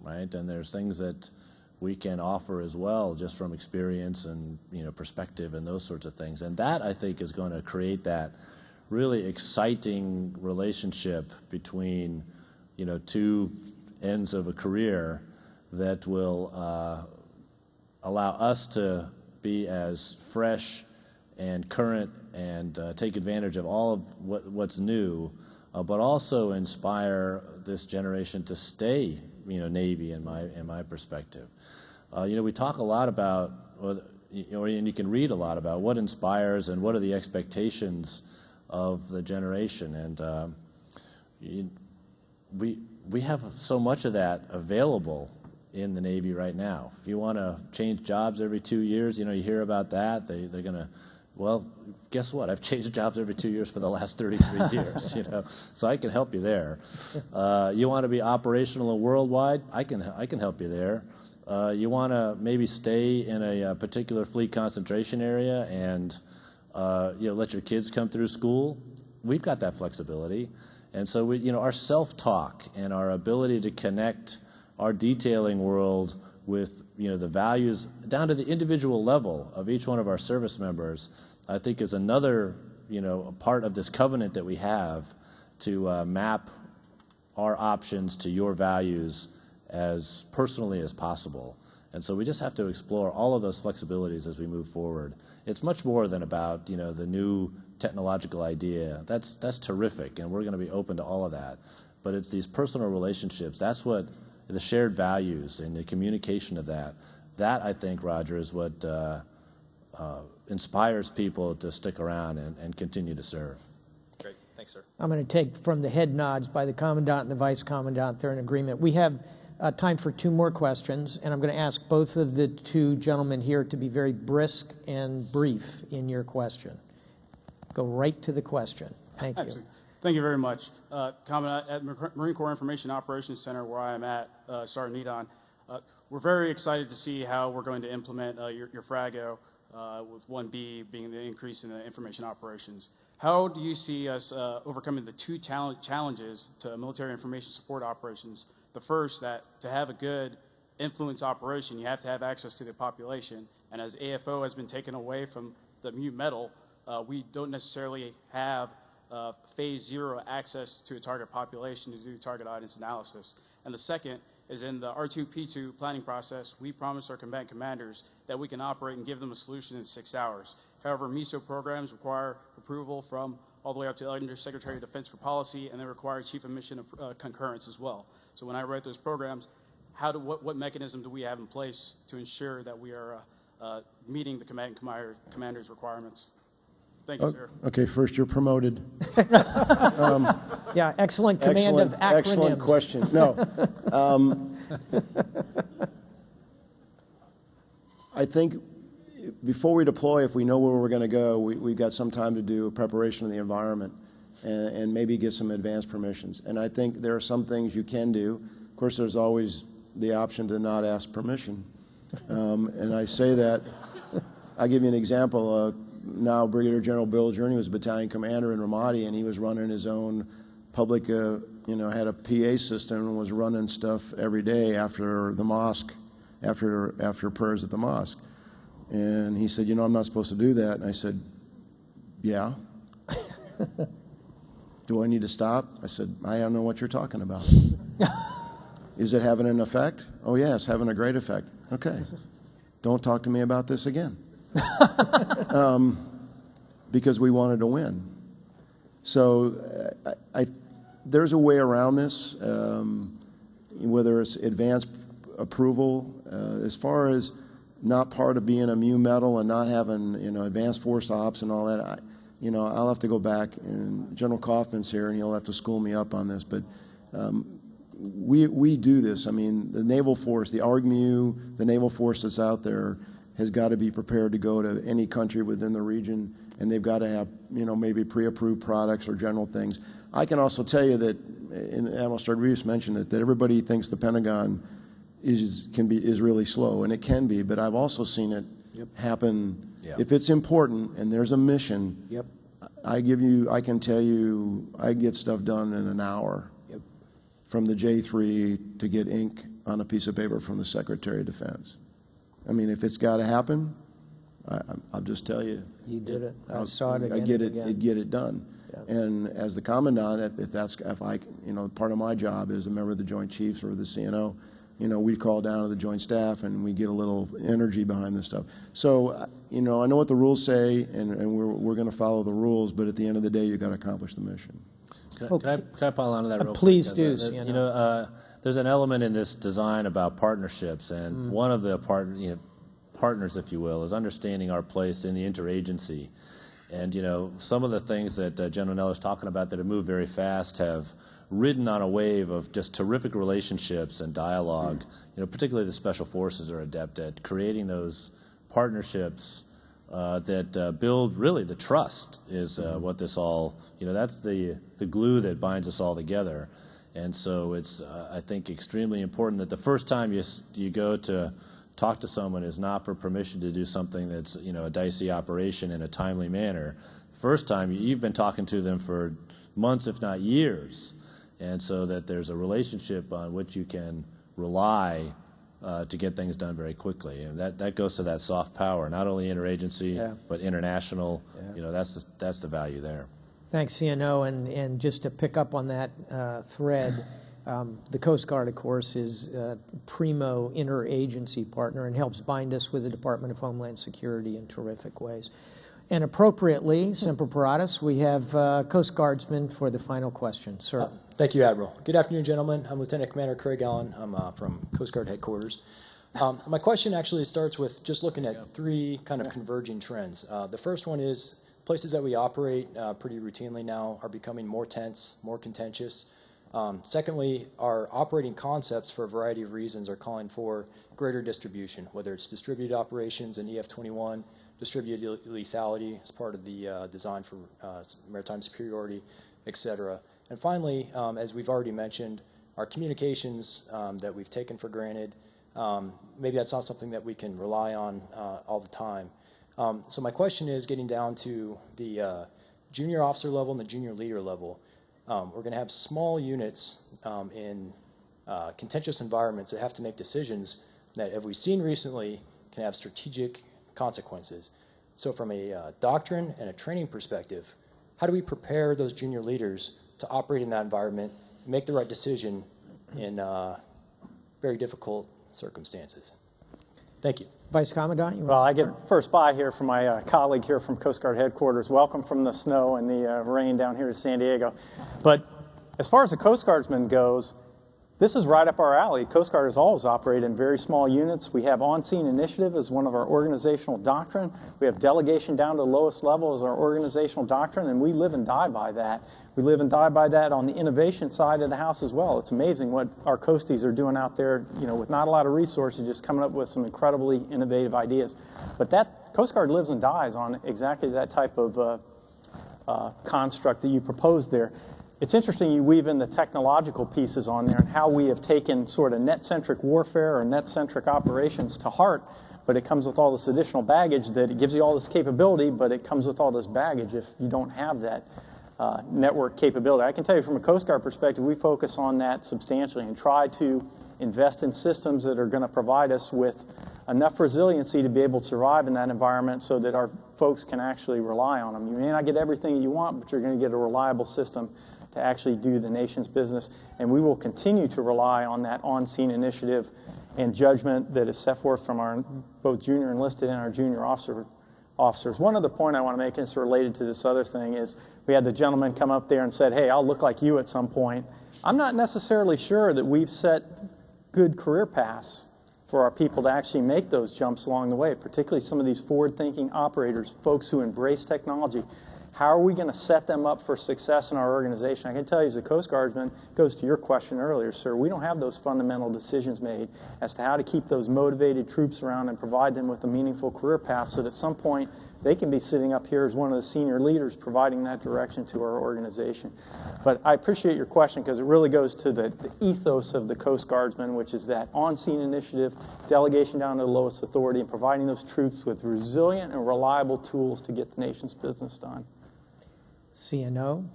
right? And there's things that we can offer as well, just from experience and perspective and those sorts of things. And that, I think, is going to create that really exciting relationship between two ends of a career that will allow us to be as fresh and current and take advantage of all of what's new, but also inspire this generation to stay, Navy in my perspective. We talk a lot about, and you can read a lot about what inspires and what are the expectations of the generation, and we have so much of that available in the Navy right now. If you want to change jobs every 2 years, you hear about that. They're going to, well, guess what? I've changed jobs every 2 years for the last 33 years. So I can help you there. You want to be operational and worldwide? I can help you there. You want to maybe stay in a particular fleet concentration area and let your kids come through school? We've got that flexibility. And so our self-talk and our ability to connect our detailing world with the values down to the individual level of each one of our service members, I think is another a part of this covenant that we have to map our options to your values as personally as possible. And so we just have to explore all of those flexibilities as we move forward. It's much more than about the new technological idea. That's terrific, and we're going to be open to all of that. But it's these personal relationships. That's what the shared values and the communication of that. That, I think, Roger, is what inspires people to stick around and continue to serve. Great. Thanks, sir. I'm going to take from the head nods by the Commandant and the Vice Commandant. They're in agreement. We have time for 2 more questions, and I'm going to ask both of the 2 gentlemen here to be very brisk and brief in your question. Go right to the question. Thank you. Absolutely. Thank you very much. Commandant, at Marine Corps Information Operations Center, where I'm at, Sergeant Edon, we're very excited to see how we're going to implement your FRAGO, with 1B being the increase in the information operations. How do you see us overcoming the 2 challenges to military information support operations? The first, that to have a good influence operation, you have to have access to the population. And as AFO has been taken away from the MU medal, we don't necessarily have phase 0 access to a target population to do target audience analysis. And the second is in the R2P2 planning process, we promise our combatant commanders that we can operate and give them a solution in 6 hours. However, MISO programs require approval from all the way up to the Undersecretary of Defense for Policy, and they require Chief of Mission concurrence as well. So when I write those programs, what mechanism do we have in place to ensure that we are meeting the combatant commander's requirements? Thank you, sir. Okay, first, you're promoted. Yeah, excellent command of acronyms. Excellent question. No. I think before we deploy, if we know where we're going to go, we've got some time to do a preparation of the environment and maybe get some advanced permissions. And I think there are some things you can do. Of course, there's always the option to not ask permission. And I say that, I'll give you an example. Now Brigadier General Bill Journey was a battalion commander in Ramadi, and he was running his own public, had a PA system and was running stuff every day after the mosque, after prayers at the mosque. And he said, I'm not supposed to do that. And I said, yeah. Do I need to stop? I said, I don't know what you're talking about. Is it having an effect? Oh, yeah, it's having a great effect. Okay. Don't talk to me about this again. Because we wanted to win. So there's a way around this, whether it's advanced approval, as far as not part of being a MU medal and not having advanced force ops and all that. I'll have to go back, and General Kaufman's here, and he'll have to school me up on this. But we do this. I mean, the naval force, the ARGMU, the naval force that's out there has got to be prepared to go to any country within the region, and they've got to have, maybe pre-approved products or general things. I can also tell you that, and Admiral Rodriguez mentioned it, that everybody thinks the Pentagon is really slow, and it can be, but I've also seen it happen. Yep. If it's important and there's a mission, yep. I can tell you, I get stuff done in an hour. Yep. From the J3 to get ink on a piece of paper from the Secretary of Defense. I mean, if it's got to happen, I'll just tell you. You did it. I saw it again. I get and it. again. Get it done. Yeah. And as the commandant, if I, part of my job is a member of the Joint Chiefs or the CNO, we call down to the Joint Staff and we get a little energy behind this stuff. So, I know what the rules say, and we're going to follow the rules. But at the end of the day, you've got to accomplish the mission. Can I pile on to that real quick? Please do. There's an element in this design about partnerships, and one of the partners, if you will, is understanding our place in the interagency. And some of the things that General Neller's talking about that have moved very fast have ridden on a wave of just terrific relationships and dialogue. Particularly the Special Forces are adept at creating those partnerships that build really the trust is what this all, that's the glue that binds us all together. And so it's, I think, extremely important that the first time you go to talk to someone is not for permission to do something that's, a dicey operation in a timely manner. First time, you've been talking to them for months, if not years. And so that there's a relationship on which you can rely to get things done very quickly. And that goes to that soft power, not only interagency, but international. Yeah. That's the value there. Thanks, CNO. And just to pick up on that thread, the Coast Guard, of course, is a primo interagency partner and helps bind us with the Department of Homeland Security in terrific ways. And appropriately, Semper Paratus, we have Coast Guardsman for the final question. Sir. Thank you, Admiral. Good afternoon, gentlemen. I'm Lieutenant Commander Craig Allen. I'm from Coast Guard Headquarters. My question actually starts with just looking at three kind of converging trends. The first one is places that we operate pretty routinely now are becoming more tense, more contentious. Secondly, our operating concepts, for a variety of reasons, are calling for greater distribution, whether it's distributed operations in EF-21, distributed lethality as part of the design for maritime superiority, et cetera. And finally, as we've already mentioned, our communications that we've taken for granted, maybe that's not something that we can rely on all the time. So my question is getting down to the junior officer level and the junior leader level. We're going to have small units in contentious environments that have to make decisions that, as we've seen recently, can have strategic consequences. So from a doctrine and a training perspective, how do we prepare those junior leaders to operate in that environment, make the right decision in very difficult circumstances? Thank you. Vice Commandant? Well, I get first bye here from my colleague here from Coast Guard Headquarters. Welcome from the snow and the rain down here to San Diego. But as far as the Coast Guardsman goes, this is right up our alley. Coast Guard has always operated in very small units. We have on-scene initiative as one of our organizational doctrine. We have delegation down to the lowest level as our organizational doctrine, and we live and die by that. We live and die by that on the innovation side of the house as well. It's amazing what our coasties are doing out there, with not a lot of resources, just coming up with some incredibly innovative ideas. But that Coast Guard lives and dies on exactly that type of construct that you proposed there. It's interesting you weave in the technological pieces on there and how we have taken sort of net-centric warfare or net-centric operations to heart, but it comes with all this additional baggage that it gives you all this capability, but it comes with all this baggage if you don't have that network capability. I can tell you from a Coast Guard perspective, we focus on that substantially and try to invest in systems that are going to provide us with enough resiliency to be able to survive in that environment so that our folks can actually rely on them. You may not get everything you want, but you're going to get a reliable system to actually do the nation's business. And we will continue to rely on that on-scene initiative and judgment that is set forth from our both junior enlisted and our junior officers. One other point I want to make, and it's related to this other thing, is we had the gentleman come up there and said, hey, I'll look like you at some point. I'm not necessarily sure that we've set good career paths for our people to actually make those jumps along the way, particularly some of these forward-thinking operators, folks who embrace technology. How are we going to set them up for success in our organization? I can tell you as a Coast Guardsman, goes to your question earlier, sir, we don't have those fundamental decisions made as to how to keep those motivated troops around and provide them with a meaningful career path so that at some point they can be sitting up here as one of the senior leaders providing that direction to our organization. But I appreciate your question because it really goes to the ethos of the Coast Guardsman, which is that on-scene initiative, delegation down to the lowest authority, and providing those troops with resilient and reliable tools to get the nation's business done. CNO?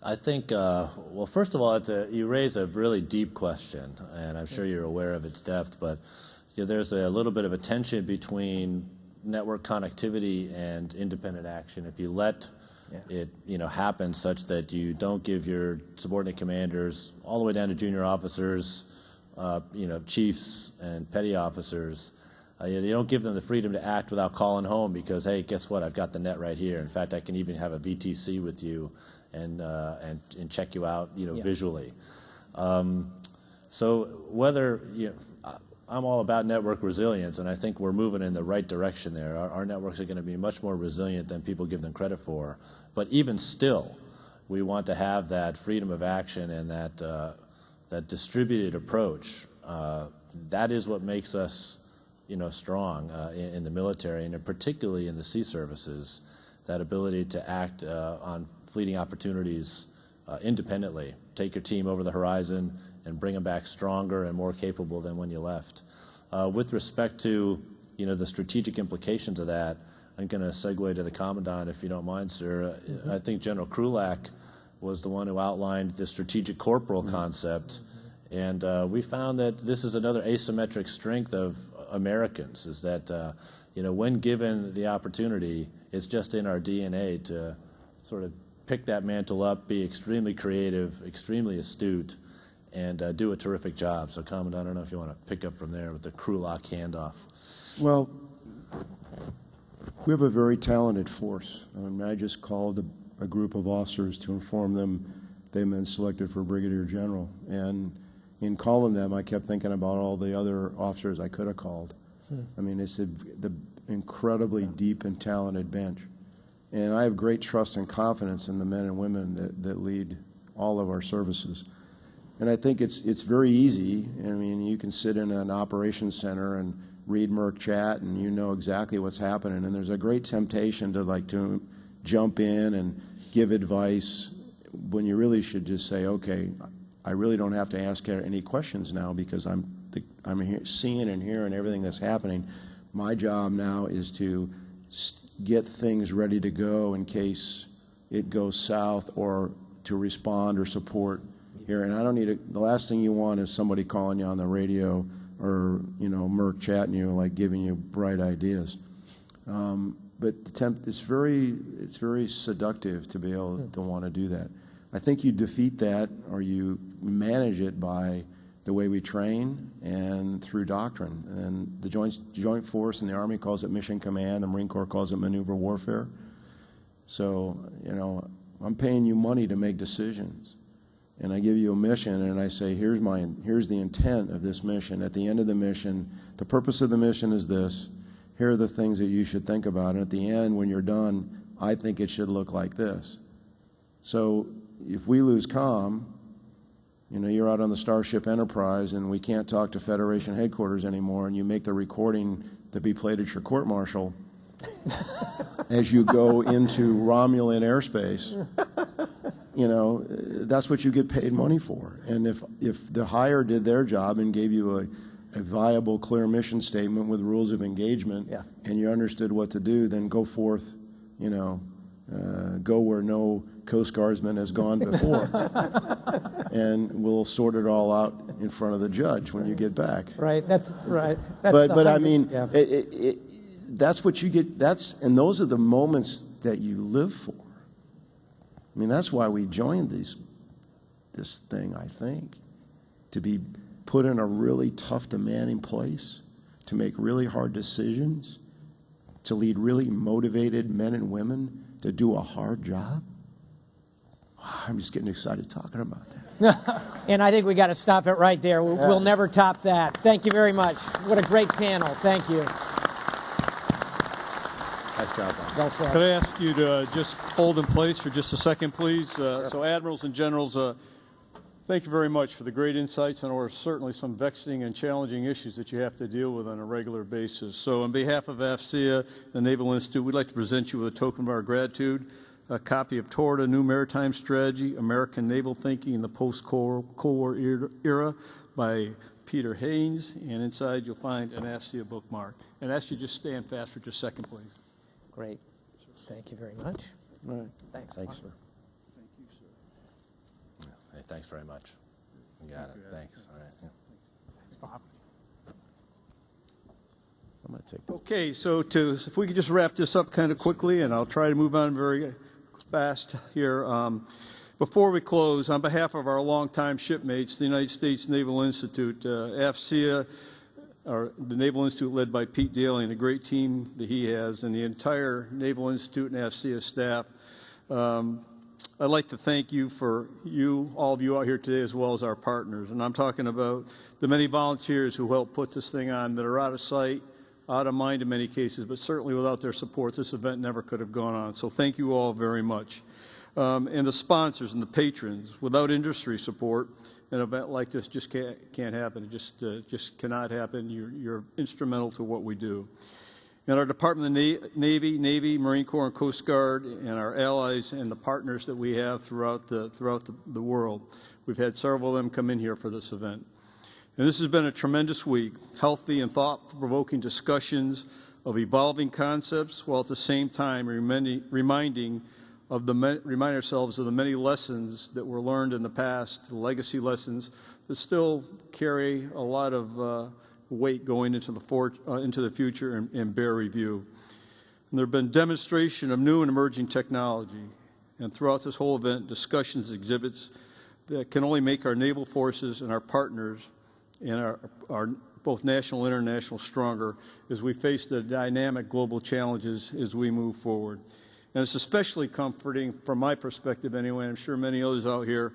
I think, well, first of all, you raise a really deep question, and I'm sure you're aware of its depth, but there's a little bit of a tension between network connectivity and independent action. If you let it happen such that you don't give your subordinate commanders, all the way down to junior officers, chiefs and petty officers, you don't give them the freedom to act without calling home because, hey, guess what? I've got the net right here. In fact, I can even have a VTC with you and check you out, visually. So whether I'm all about network resilience, and I think we're moving in the right direction there. Our networks are going to be much more resilient than people give them credit for. But even still, we want to have that freedom of action and that distributed approach. That is what makes us, strong in the military, and particularly in the sea services. That ability to act on fleeting opportunities independently, take your team over the horizon, and bring them back stronger and more capable than when you left. With respect to the strategic implications of that, I'm going to segue to the Commandant, if you don't mind, sir. I think General Krulak was the one who outlined the strategic corporal concept, and we found that this is another asymmetric strength of Americans, is that when given the opportunity, it's just in our DNA to sort of pick that mantle up, be extremely creative, extremely astute, and do a terrific job. So, Commandant, I don't know if you want to pick up from there with the Krulak handoff. Well, we have a very talented force. I just called a group of officers to inform them they've been selected for Brigadier General. And in calling them, I kept thinking about all the other officers I could have called. I mean, it's the incredibly deep and talented bench. And I have great trust and confidence in the men and women that lead all of our services. And I think it's very easy. I mean, you can sit in an operations center and read Merc chat, and you know exactly what's happening. And there's a great temptation to jump in and give advice when you really should just say, okay, I really don't have to ask any questions now because I'm seeing and hearing everything that's happening. My job now is to get things ready to go in case it goes south, or to respond or support here. And I don't need the last thing you want is somebody calling you on the radio or Merc chatting you, like giving you bright ideas. But it's very seductive to be able to want to do that. I think you defeat that, or you manage it, by the way we train and through doctrine. And the Joint Force in the Army calls it mission command. The Marine Corps calls it maneuver warfare. So, I'm paying you money to make decisions. And I give you a mission, and I say, here's the intent of this mission. At the end of the mission, the purpose of the mission is this. Here are the things that you should think about. And at the end, when you're done, I think it should look like this. So if we lose comm, you're out on the Starship Enterprise, and we can't talk to Federation headquarters anymore, and you make the recording that be played at your court-martial as you go into Romulan airspace. That's what you get paid money for. And if the hire did their job and gave you a viable, clear mission statement with rules of engagement, and you understood what to do, then go forth, go where no Coast Guardsman has gone before. And we'll sort it all out in front of the judge when you get back. Right, that's right. But I mean, that's what you get. And those are the moments that you live for. I mean, that's why we joined this thing, I think, to be put in a really tough, demanding place, to make really hard decisions, to lead really motivated men and women to do a hard job. I'm just getting excited talking about that. And I think we got to stop it right there. We'll never top that. Thank you very much. What a great panel. Thank you. Nice job, Bob. Well said. Could I ask you to just hold in place for just a second, please? So, Admirals and Generals, thank you very much for the great insights and certainly some vexing and challenging issues that you have to deal with on a regular basis. So on behalf of AFCEA, the Naval Institute, we'd like to present you with a token of our gratitude, a copy of Toward a New Maritime Strategy, American Naval Thinking in the Post-Cold War Era by Peter Haynes, and inside you'll find an AFCEA bookmark. And ask you just stand fast for just a second, please. Great. Thank you very much. All right. Thanks. Thanks, sir. Thank you, sir. Thanks very much. You got it. Thanks. All right. Yeah. Thanks, Bob. I'm going to take this. Okay, so if we could just wrap this up kind of quickly, and I'll try to move on very fast here. Before we close, on behalf of our longtime shipmates, the United States Naval Institute, AFCEA, the Naval Institute led by Pete Daly and a great team that he has, and the entire Naval Institute and AFCEA staff, I'd like to thank you for all of you out here today, as well as our partners. And I'm talking about the many volunteers who helped put this thing on that are out of sight, out of mind in many cases, but certainly without their support, this event never could have gone on. So thank you all very much. And the sponsors and the patrons. Without industry support, an event like this just can't happen. It just cannot happen. You're instrumental to what we do. And our Department of Navy, Marine Corps, and Coast Guard, and our allies and the partners that we have throughout the world. We've had several of them come in here for this event. And this has been a tremendous week, healthy and thought-provoking discussions of evolving concepts, while at the same time remind ourselves of the many lessons that were learned in the past, the legacy lessons that still carry a lot of weight going into the future and bear review. And there have been demonstration of new and emerging technology, and throughout this whole event, discussions, exhibits that can only make our naval forces and our partners and our both national and international stronger as we face the dynamic global challenges as we move forward. And it's especially comforting, from my perspective anyway, I'm sure many others out here,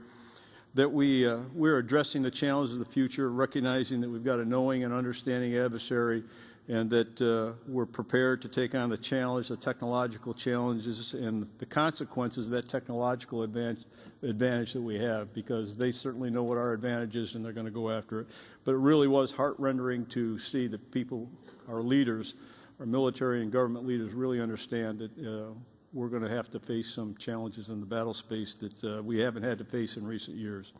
that we're addressing the challenges of the future, recognizing that we've got a knowing and understanding adversary, and that we're prepared to take on the challenge, the technological challenges, and the consequences of that technological advantage that we have, because they certainly know what our advantage is and they're going to go after it. But it really was heart-rendering to see that people, our leaders, our military and government leaders really understand that we're going to have to face some challenges in the battle space that we haven't had to face in recent years.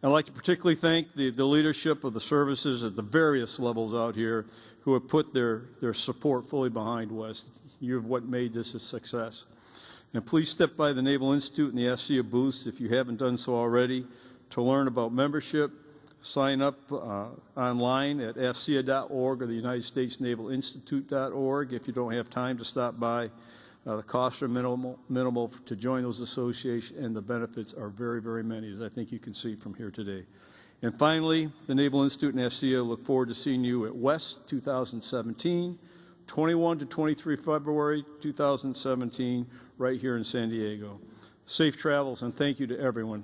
I'd like to particularly thank the leadership of the services at the various levels out here who have put their support fully behind West. You're what made this a success. And please step by the Naval Institute and the AFCEA booths if you haven't done so already to learn about membership. Sign up online at afcea.org or the United States Naval Institute.org if you don't have time to stop by. The costs are minimal to join those associations, and the benefits are very, very many, as I think you can see from here today. And finally, the Naval Institute and AFCEA look forward to seeing you at West 2017, 21 to 23 February 2017, right here in San Diego. Safe travels, and thank you to everyone.